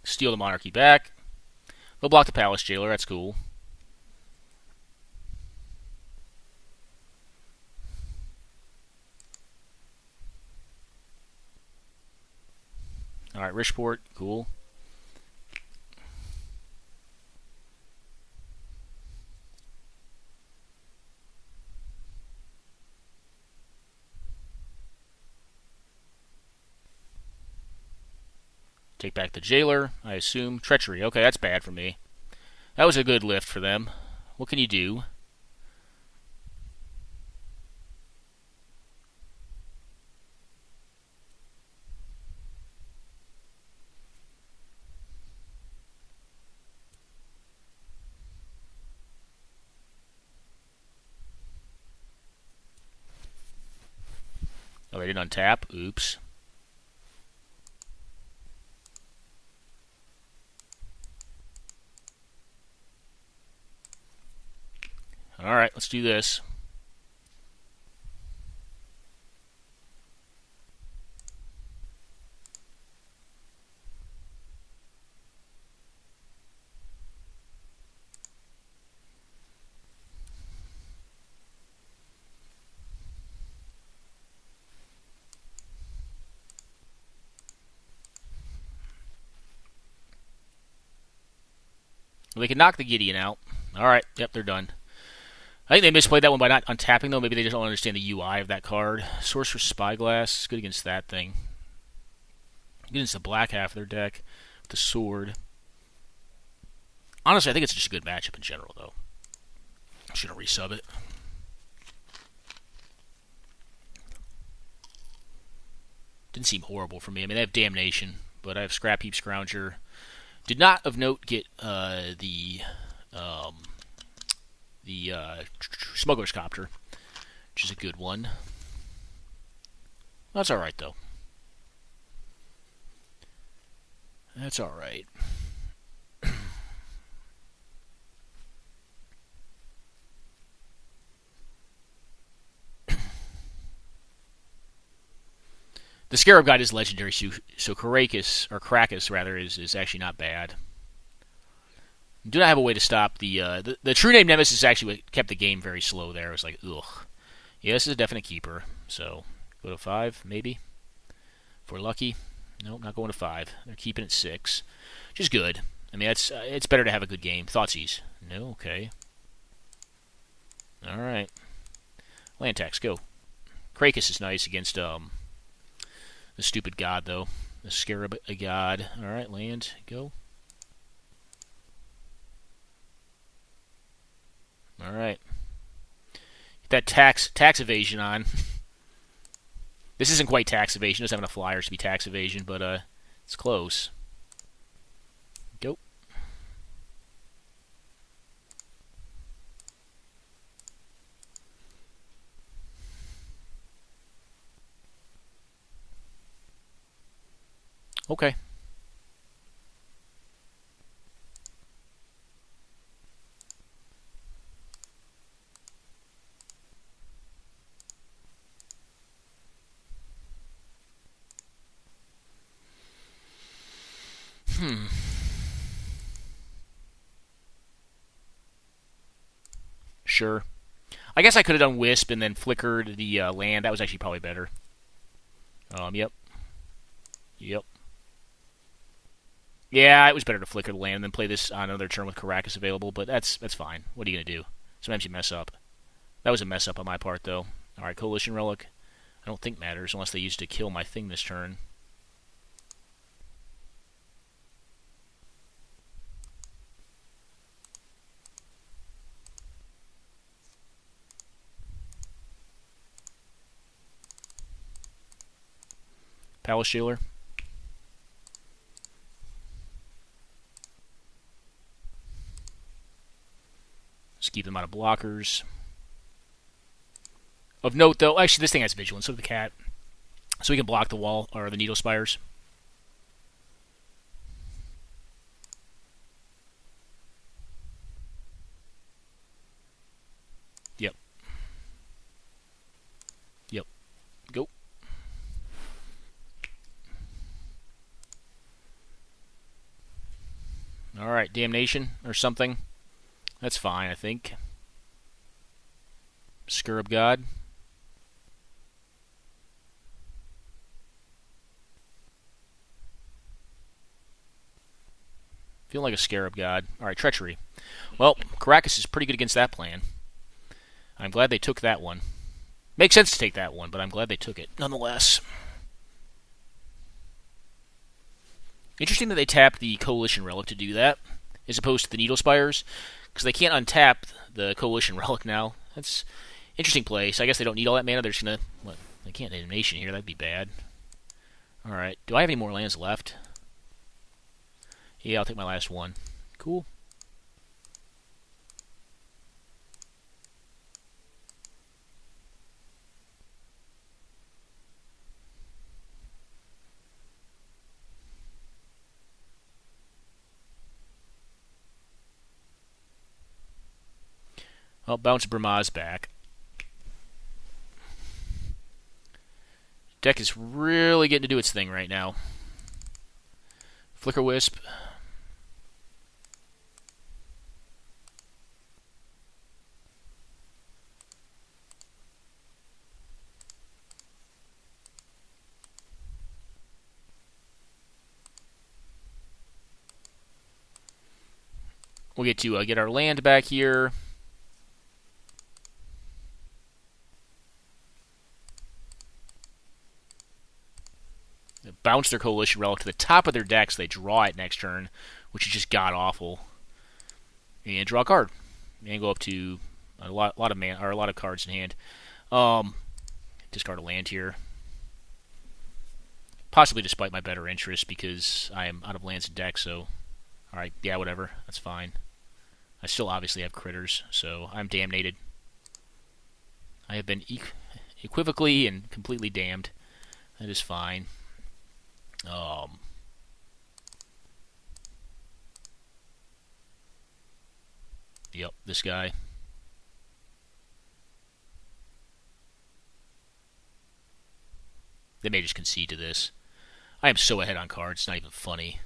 Steal the monarchy back. They'll block the Palace Jailer. That's cool. Alright, Rishport. Cool. Take back the Jailer, I assume. Treachery. Okay, that's bad for me. That was a good lift for them. What can you do? Oh, they didn't untap? Oops. Alright, let's do this. Well, they can knock the Gideon out. Alright, yep, they're done. I think they misplayed that one by not untapping, though. Maybe they just don't understand the UI of that card. Sorcerer's Spyglass is good against that thing. Good against the black half of their deck. With the sword. Honestly, I think it's just a good matchup in general, though. I should have resub it. Didn't seem horrible for me. I mean, they have Damnation, but I have Scrap Heap Scrounger. Did not, of note, get the Smuggler's Copter, which is a good one. That's alright, though. That's alright. The Scarab Guide is legendary, so Caracas rather, is actually not bad. Do not have a way to stop the True Name Nemesis actually what kept the game very slow there. It was like, ugh. Yeah, this is a definite keeper. So, go to 5, maybe. If we're lucky. Nope, not going to 5. They're keeping it 6. Which is good. I mean, it's better to have a good game. Thoughtseize. No, okay. Alright. Land tax, go. Krakus is nice against the stupid god, though. The Scarab God. Alright, land, go. Alright. Get that tax evasion on. This isn't quite tax evasion. It doesn't have enough flyers to be tax evasion, but it's close. Go. Okay. Sure. I guess I could have done Wisp and then flickered the land. That was actually probably better. Yep. Yep. Yeah, it was better to flicker the land and then play this on another turn with Caracas available, but that's fine. What are you going to do? Sometimes you mess up. That was a mess up on my part, though. Alright, Coalition Relic. I don't think matters unless they used to kill my thing this turn. Palace Jailer. Just keep them out of blockers. Of note, though, actually, this thing has Vigilance, so the cat. So we can block the wall, or the Needle Spires. Yep. Yep. Go. Alright, Damnation, or something. That's fine, I think. Scarab God. Feeling like a Scarab God. Alright, Treachery. Well, Caracas is pretty good against that plan. I'm glad they took that one. Makes sense to take that one, but I'm glad they took it, nonetheless. Interesting that they tapped the Coalition Relic to do that, as opposed to the Needle Spires, because they can't untap the Coalition Relic now. That's interesting play. So I guess they don't need all that mana. They're just gonna. What? They can't animation here. That'd be bad. All right. Do I have any more lands left? Yeah, I'll take my last one. Cool. I'll bounce Brahma's back. Deck is really getting to do its thing right now. Flicker Wisp. We'll get to get our land back here. Bounce their coalition relic to the top of their deck so they draw it next turn, which is just god awful. And draw a card. And go up to a lot of cards in hand. Discard a land here. Possibly despite my better interest because I am out of lands in deck, so alright, yeah, whatever. That's fine. I still obviously have critters, so I'm damnated. I have been equivocally and completely damned. That is fine. Yep, this guy. They may just concede to this. I am so ahead on cards, it's not even funny.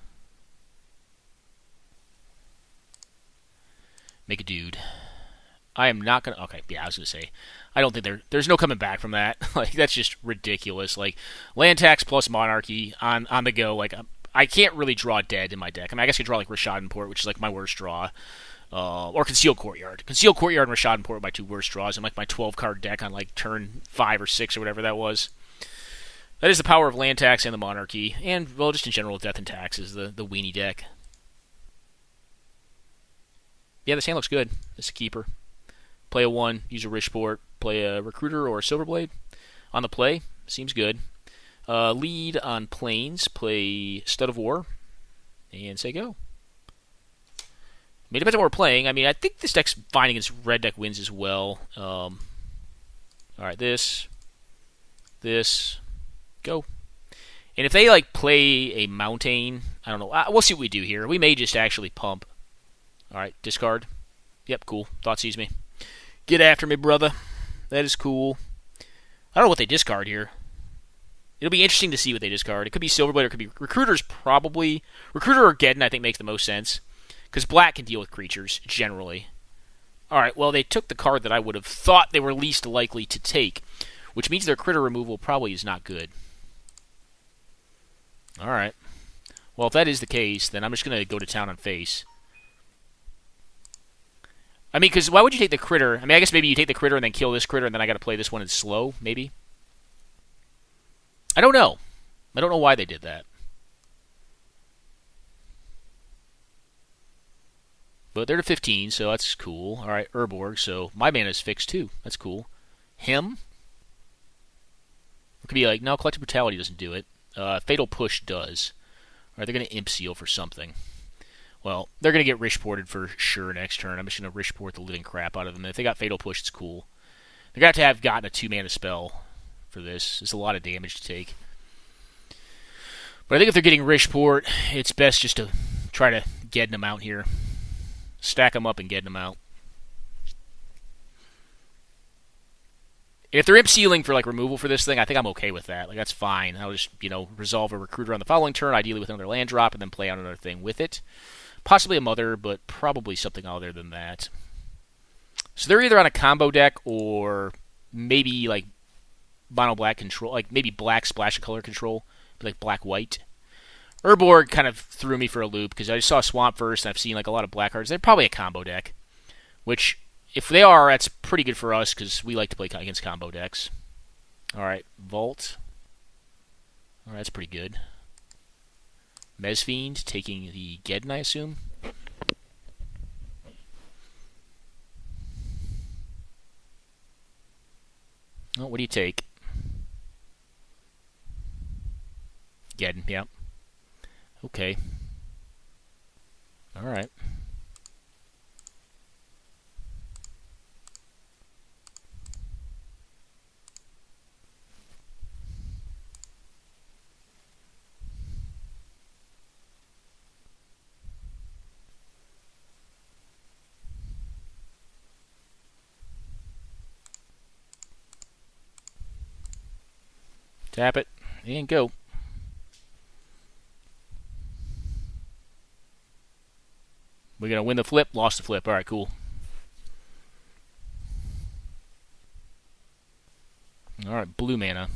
Make a dude. I am not gonna. Okay, yeah, I was gonna say. I don't think there's no coming back from that. Like that's just ridiculous. Like land tax plus monarchy on the go. Like I can't really draw dead in my deck. I mean, I guess I could draw like Rashad which is like my worst draw, or Concealed Courtyard. Concealed Courtyard and Rashad are my two worst draws. And like my 12 card deck on like turn 5 or 6 or whatever that was. That is the power of land tax and the monarchy, and well, just in general, death and taxes. The weenie deck. Yeah, this hand looks good. It's a keeper. Play a 1, use a Rishport, play a Recruiter or a Silverblade. On the play, seems good. Lead on Plains, play Stud of War, and say go. I mean, it depends on what we're playing. I mean, I think this deck's fine against red deck wins as well. Alright, this, go. And if they, like, play a Mountain, I don't know. We'll see what we do here. We may just actually pump. Alright, discard. Yep, cool. Thought sees me. Get after me, brother. That is cool. I don't know what they discard here. It'll be interesting to see what they discard. It could be Silverblade or it could be Recruiter's probably. Recruiter or Geddon I think makes the most sense. Because black can deal with creatures, generally. Alright, well, they took the card that I would have thought they were least likely to take. Which means their critter removal probably is not good. Alright. Well, if that is the case, then I'm just going to go to town on face. I mean, because why would you take the critter? I mean, I guess maybe you take the critter and then kill this critter, and then I got to play this one in slow, maybe? I don't know. I don't know why they did that. But they're to 15, so that's cool. Alright, Urborg, so my mana is fixed too. That's cool. Him? It could be like, no, Collective Brutality doesn't do it. Fatal Push does. Alright, they're going to Imp Seal for something. Well, they're going to get Rishported for sure next turn. I'm just going to Rishport the living crap out of them. If they got Fatal Push, it's cool. They're going to have gotten a 2-mana spell for this. It's a lot of damage to take. But I think if they're getting Rishport, it's best just to try to get them out here. Stack them up and get them out. If they're Imp Sealing for like removal for this thing, I think I'm okay with that. Like that's fine. I'll just, resolve a Recruiter on the following turn, ideally with another land drop, and then play out another thing with it. Possibly a Mother, but probably something other than that. So they're either on a combo deck or maybe like mono black control, like maybe black splash of color control, but like black white. Urborg kind of threw me for a loop because I just saw Swamp first and I've seen like a lot of black cards. They're probably a combo deck, which if they are, that's pretty good for us because we like to play against combo decks. Alright, Vault. Alright, that's pretty good. Mezfiend taking the Geddon, I assume. Oh, what do you take? Geddon, yep. Okay. Alright. Tap it, and go. We're going to win the flip, lost the flip. Alright, cool. Alright, blue mana.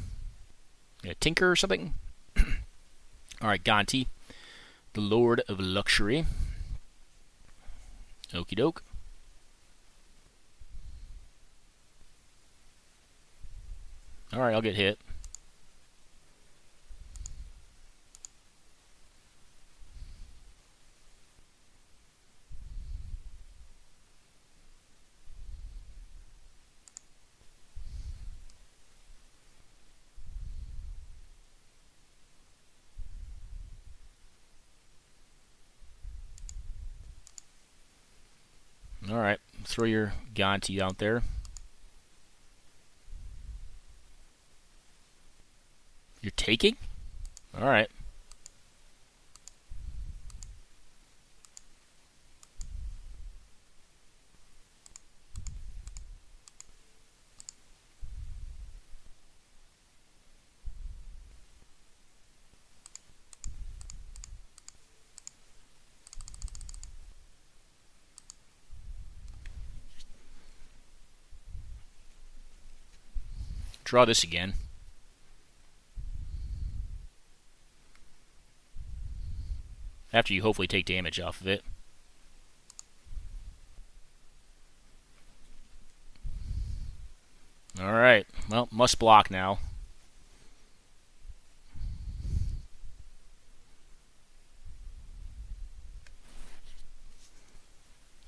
Tinker or something? Alright, Gonti, the Lord of Luxury. Okie doke. Alright, I'll get hit. Alright, throw your Gonti out there. You're taking? Alright. Draw this again. After you hopefully take damage off of it. Alright, well, must block now.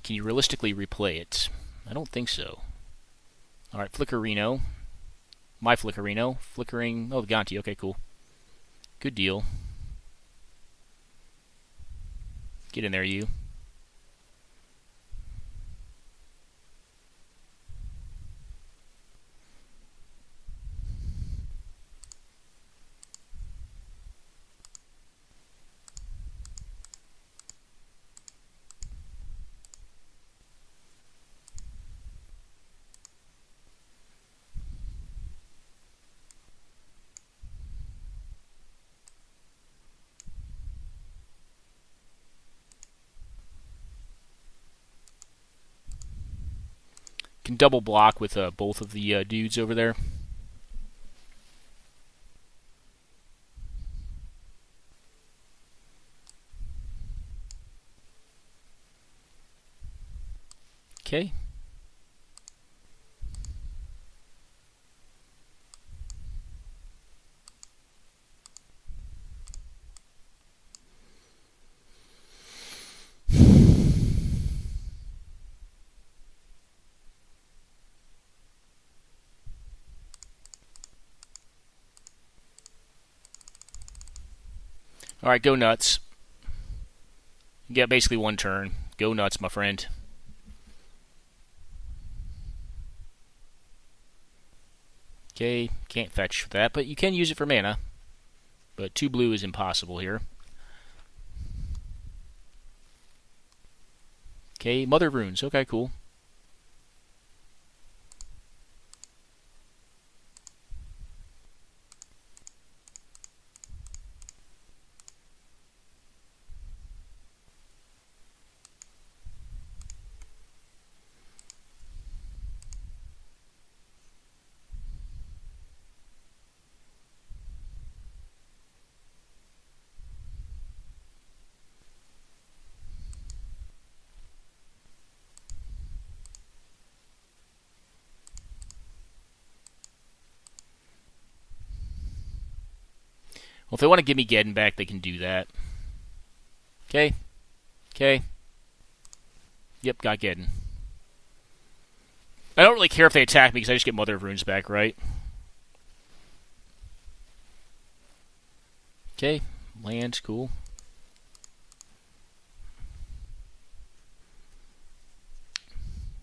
Can you realistically replay it? I don't think so. Alright, Flickerino. My Flickerino. Flickering. Oh, the Gonti. Okay, cool. Good deal. Get in there, you. Can double block with both of the dudes over there. Okay. Alright, go nuts. You get basically one turn. Go nuts, my friend. Okay, can't fetch for that, but you can use it for mana. But 2 blue is impossible here. Okay, Mother of Runes. Okay, cool. Well, if they want to give me Geddon back, they can do that. Okay. Okay. Yep, got Geddon. I don't really care if they attack me because I just get Mother of Runes back, right? Okay. Land, cool.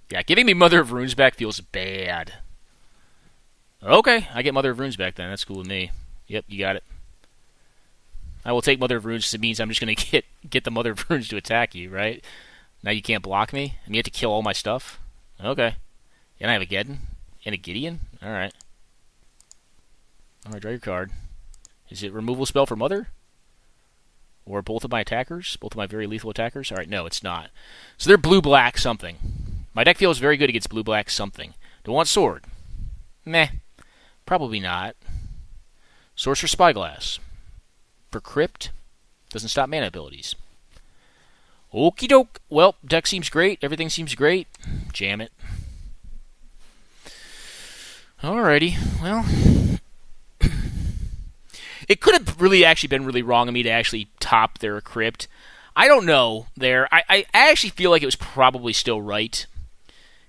Yeah, giving me Mother of Runes back feels bad. Okay, I get Mother of Runes back then. That's cool with me. Yep, you got it. I will take Mother of Runes. It means I'm just going to get the Mother of Runes to attack you, right? Now you can't block me, and you have to kill all my stuff? Okay. And I have a Geddon? And a Gideon? Alright. Alright, draw your card. Is it removal spell for Mother? Or both of my attackers? Both of my very lethal attackers? Alright, no, it's not. So they're blue-black something. My deck feels very good against blue-black something. Do I want Sword? Meh. Probably not. Sorcerer Spyglass. For Crypt. Doesn't stop mana abilities. Okie doke. Well, deck seems great. Everything seems great. Jam it. Alrighty. Well, it could have really actually been really wrong of me to actually top their crypt. I don't know there. I actually feel like it was probably still right.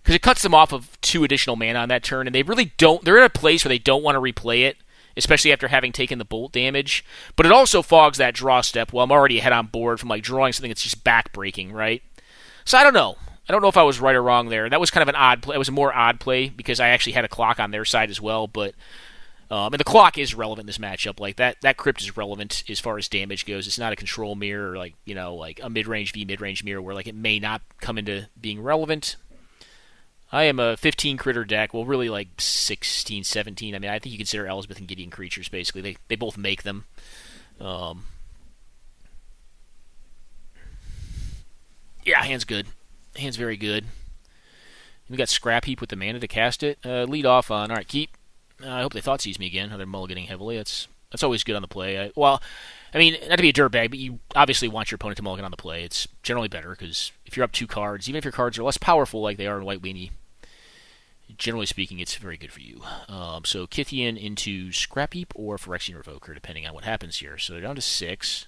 Because it cuts them off of 2 additional mana on that turn, and they really don't. They're in a place where they don't want to replay it, especially after having taken the bolt damage. But it also fogs that draw step. Well, I'm already ahead on board from like drawing something that's just backbreaking, right? So I don't know. I don't know if I was right or wrong there. That was kind of an odd play. It was a more odd play because I actually had a clock on their side as well. But and the clock is relevant in this matchup. Like that crypt is relevant as far as damage goes. It's not a control mirror or like like a mid-range v mid-range mirror where like it may not come into being relevant. I am a 15 critter deck. Well, really like 16, 17. I mean, I think you consider Elspeth and Gideon creatures, basically. They both make them. Yeah, hand's good. Hand's very good. We got Scrap Heap with the mana to cast it. Lead off on, all right, keep. I hope they thought seize me again. They're mulliganing heavily. That's always good on the play. Not to be a dirtbag, but you obviously want your opponent to mulligan on the play. It's generally better, because if you're up 2 cards, even if your cards are less powerful like they are in White Weenie, generally speaking, it's very good for you. So Kithian into Scrap Heap or Phyrexian Revoker, depending on what happens here. So they're down to 6.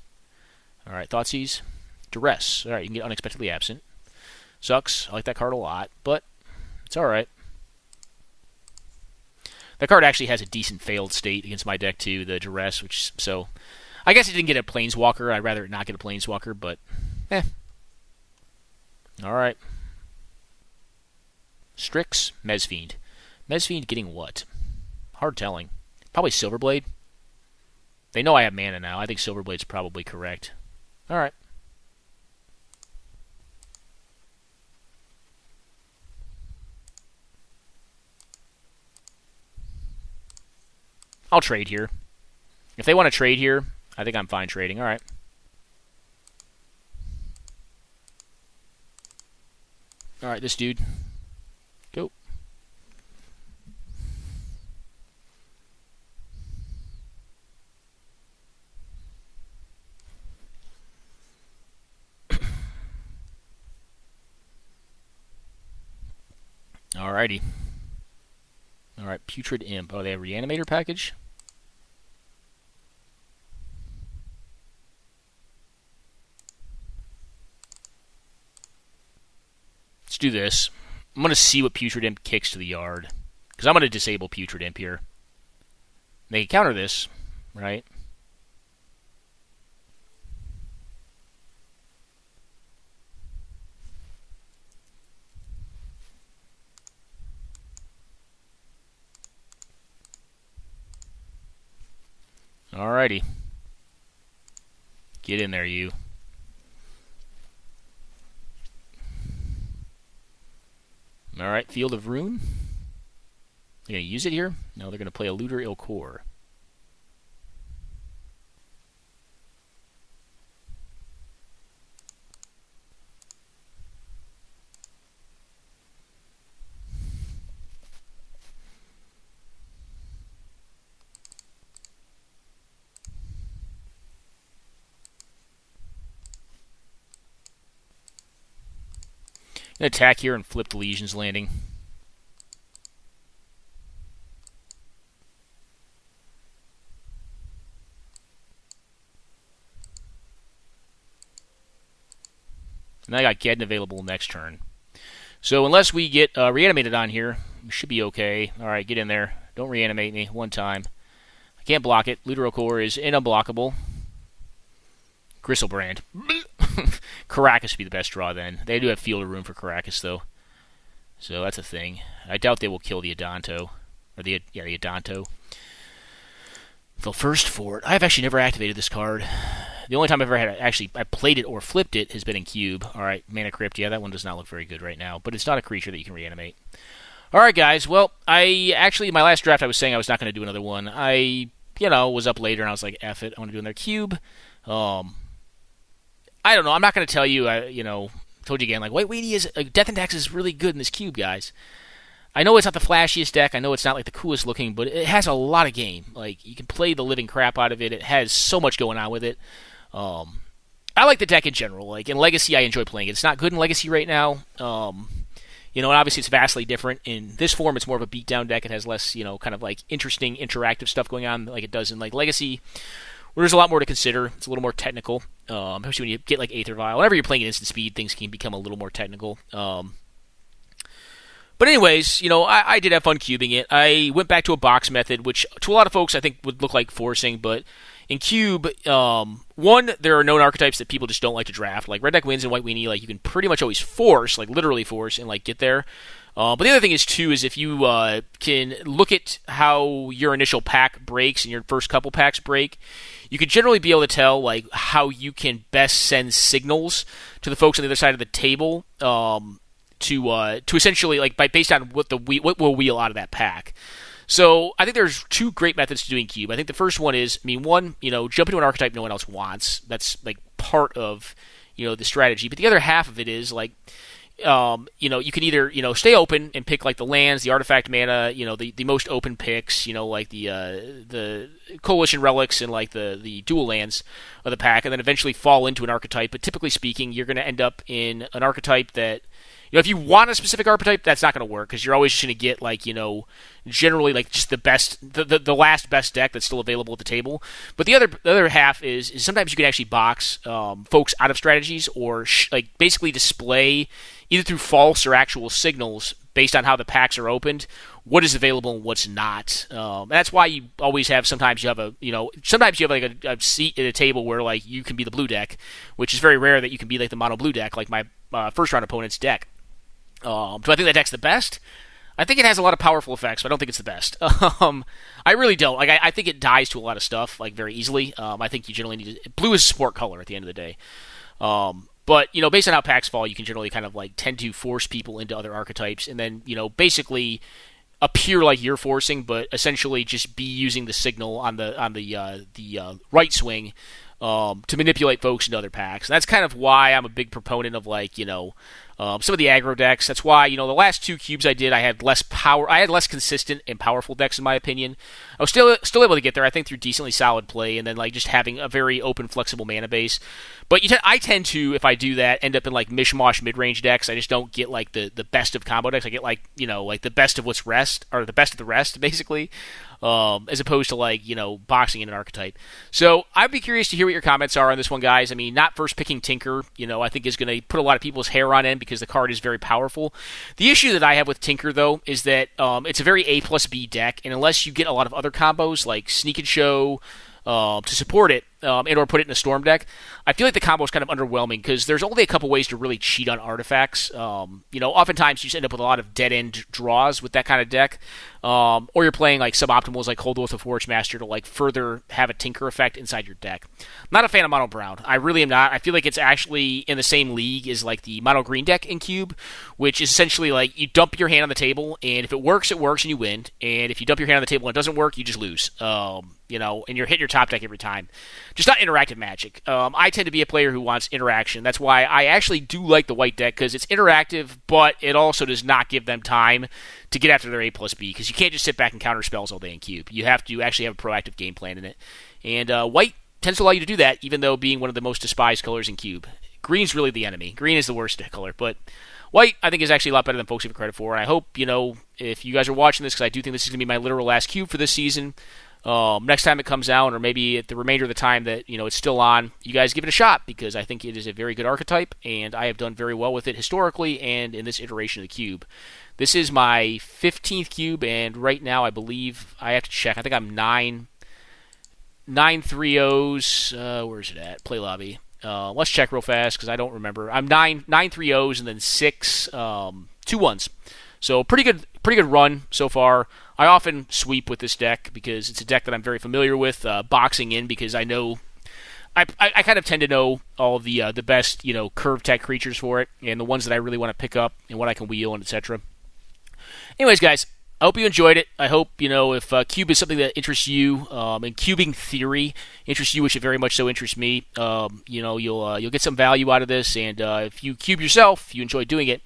All right, Thoughtseize. Duress. All right, you can get Unexpectedly Absent. Sucks. I like that card a lot, but it's all right. That card actually has a decent failed state against my deck, too, the Duress, so I guess it didn't get a Planeswalker. I'd rather it not get a Planeswalker, but All right. Strix, Mezfiend. Mezfiend getting what? Hard telling. Probably Silverblade. They know I have mana now. I think Silverblade's probably correct. All right. I'll trade here. If they want to trade here, I think I'm fine trading. All right. All right, this dude. Go. Alrighty. Alright, Putrid Imp. Oh, they have Reanimator package? Let's do this. I'm going to see what Putrid Imp kicks to the yard. Because I'm going to disable Putrid Imp here. They can counter this, right? Alrighty. Get in there, you. Alright, Field of Ruin. They're going to use it here? No, they're going to play a Looter Ilkor. Attack here and flip the Legion's Landing. And I got Geddon available next turn. So unless we get reanimated on here, we should be okay. Alright, get in there. Don't reanimate me one time. I can't block it. Looter Core is unblockable. Gristlebrand. Caracas would be the best draw then. They do have Field of Ruin for Caracas, though. So that's a thing. I doubt they will kill the Adanto. Or the Adanto. They'll first for it. I've actually never activated this card. The only time I've ever had I played it or flipped it has been in Cube. Alright, Mana Crypt. Yeah, that one does not look very good right now. But it's not a creature that you can reanimate. Alright, guys. Well, in my last draft, I was saying I was not going to do another one. I, was up later and I was like, F it. I want to do another Cube. I don't know. I'm not going to tell you, told you again, like, White Weenie is, Death and Taxes is really good in this Cube, guys. I know it's not the flashiest deck. I know it's not, like, the coolest looking, but it has a lot of game. Like, you can play the living crap out of it. It has so much going on with it. I I like the deck in general. Like in Legacy, I enjoy playing it. It's not good in Legacy right now. And obviously it's vastly different. In this form, it's more of a beatdown deck. It has less, kind of like interesting, interactive stuff going on like it does in like Legacy, where there's a lot more to consider. It's a little more technical, especially when you get like Aether Vial. Whenever you're playing at instant speed, things can become a little more technical. But anyways, I did have fun cubing it. I went back to a box method, which to a lot of folks I think would look like forcing, but in Cube, one, there are known archetypes that people just don't like to draft. Like Red Deck Wins and White Weenie, like you can pretty much always force, like literally force, and like get there. But the other thing is, too, is if you can look at how your initial pack breaks and your first couple packs break, you could generally be able to tell like how you can best send signals to the folks on the other side of the table to essentially like based on what will wheel out of that pack. So I think there's two great methods to doing Cube. I think the first one is, one, jump into an archetype no one else wants. That's like part of the strategy. But the other half of it is like you can either stay open and pick like the lands, the artifact mana, the most open picks, like the coalition relics and like the dual lands of the pack, and then eventually fall into an archetype. But typically speaking, you're going to end up in an archetype that if you want a specific archetype, that's not going to work because you're always just going to get like generally like just the best, the last best deck that's still available at the table. But the other half is sometimes you can actually box folks out of strategies or like basically display either through false or actual signals based on how the packs are opened, what is available and what's not. And that's why you always have sometimes you have like a seat at a table where like you can be the blue deck, which is very rare that you can be like the mono blue deck like my first round opponent's deck. Do I think that deck's the best? I think it has a lot of powerful effects, but I don't think it's the best. I really don't. Like, I think it dies to a lot of stuff like very easily. I think you generally need to, blue is a support color at the end of the day. But based on how packs fall, you can generally kind of like tend to force people into other archetypes, and then basically appear like you're forcing, but essentially just be using the signal on the right swing to manipulate folks into other packs. And that's kind of why I'm a big proponent of like some of the aggro decks. That's why the last two cubes I did, I had less power. I had less consistent and powerful decks in my opinion. I was still able to get there, I think, through decently solid play and then like just having a very open, flexible mana base. But I tend to, if I do that, end up in like mishmash mid-range decks. I just don't get like the best of combo decks. I get like like the best of what's rest or the best of the rest basically. As opposed to like boxing in an archetype. So I'd be curious to hear what your comments are on this one, guys. I mean, not first picking Tinker, I think is going to put a lot of people's hair on end because the card is very powerful. The issue that I have with Tinker though is that it's a very A plus B deck, and unless you get a lot of other combos like Sneak and Show to support it, and or put it in a Storm deck, I feel like the combo is kind of underwhelming because there's only a couple ways to really cheat on artifacts. Oftentimes you just end up with a lot of dead-end draws with that kind of deck, or you're playing like suboptimals like Cold Oath of Forge Master to like further have a Tinker effect inside your deck. I'm not a fan of Mono Brown. I really am not. I feel like it's actually in the same league as like the Mono Green deck in Cube, which is essentially like you dump your hand on the table, and if it works, it works and you win. And if you dump your hand on the table and it doesn't work, you just lose. And you're hitting your top deck every time. Just not interactive Magic. I tend to be a player who wants interaction. That's why I actually do like the white deck, because it's interactive, but it also does not give them time to get after their A plus B, because you can't just sit back and counter spells all day in Cube. You have to actually have a proactive game plan in it. And white tends to allow you to do that, even though being one of the most despised colors in Cube. Green's really the enemy. Green is the worst color, but white, I think, is actually a lot better than folks give it credit for. And I hope, if you guys are watching this, because I do think this is going to be my literal last Cube for this season, next time it comes out, or maybe at the remainder of the time that it's still on, you guys give it a shot, because I think it is a very good archetype, and I have done very well with it historically and in this iteration of the Cube. This is my 15th Cube, and right now I believe I have to check. I think I'm 9-3-0s. Where's it at? Play lobby. Let's check real fast because I don't remember. I'm 9-3-0s and then 6 2-1s. So pretty good run so far. I often sweep with this deck because it's a deck that I'm very familiar with, boxing in, because I know I kind of tend to know all of the best curve tech creatures for it, and the ones that I really want to pick up and what I can wheel and etc. Anyways, guys, I hope you enjoyed it. I hope if Cube is something that interests you, and cubing theory interests you, which it very much so interests me. You'll get some value out of this, and if you cube yourself, if you enjoy doing it,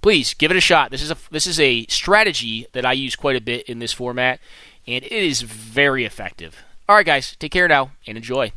please give it a shot. This is a strategy that I use quite a bit in this format, and it is very effective. All right, guys, take care now and enjoy.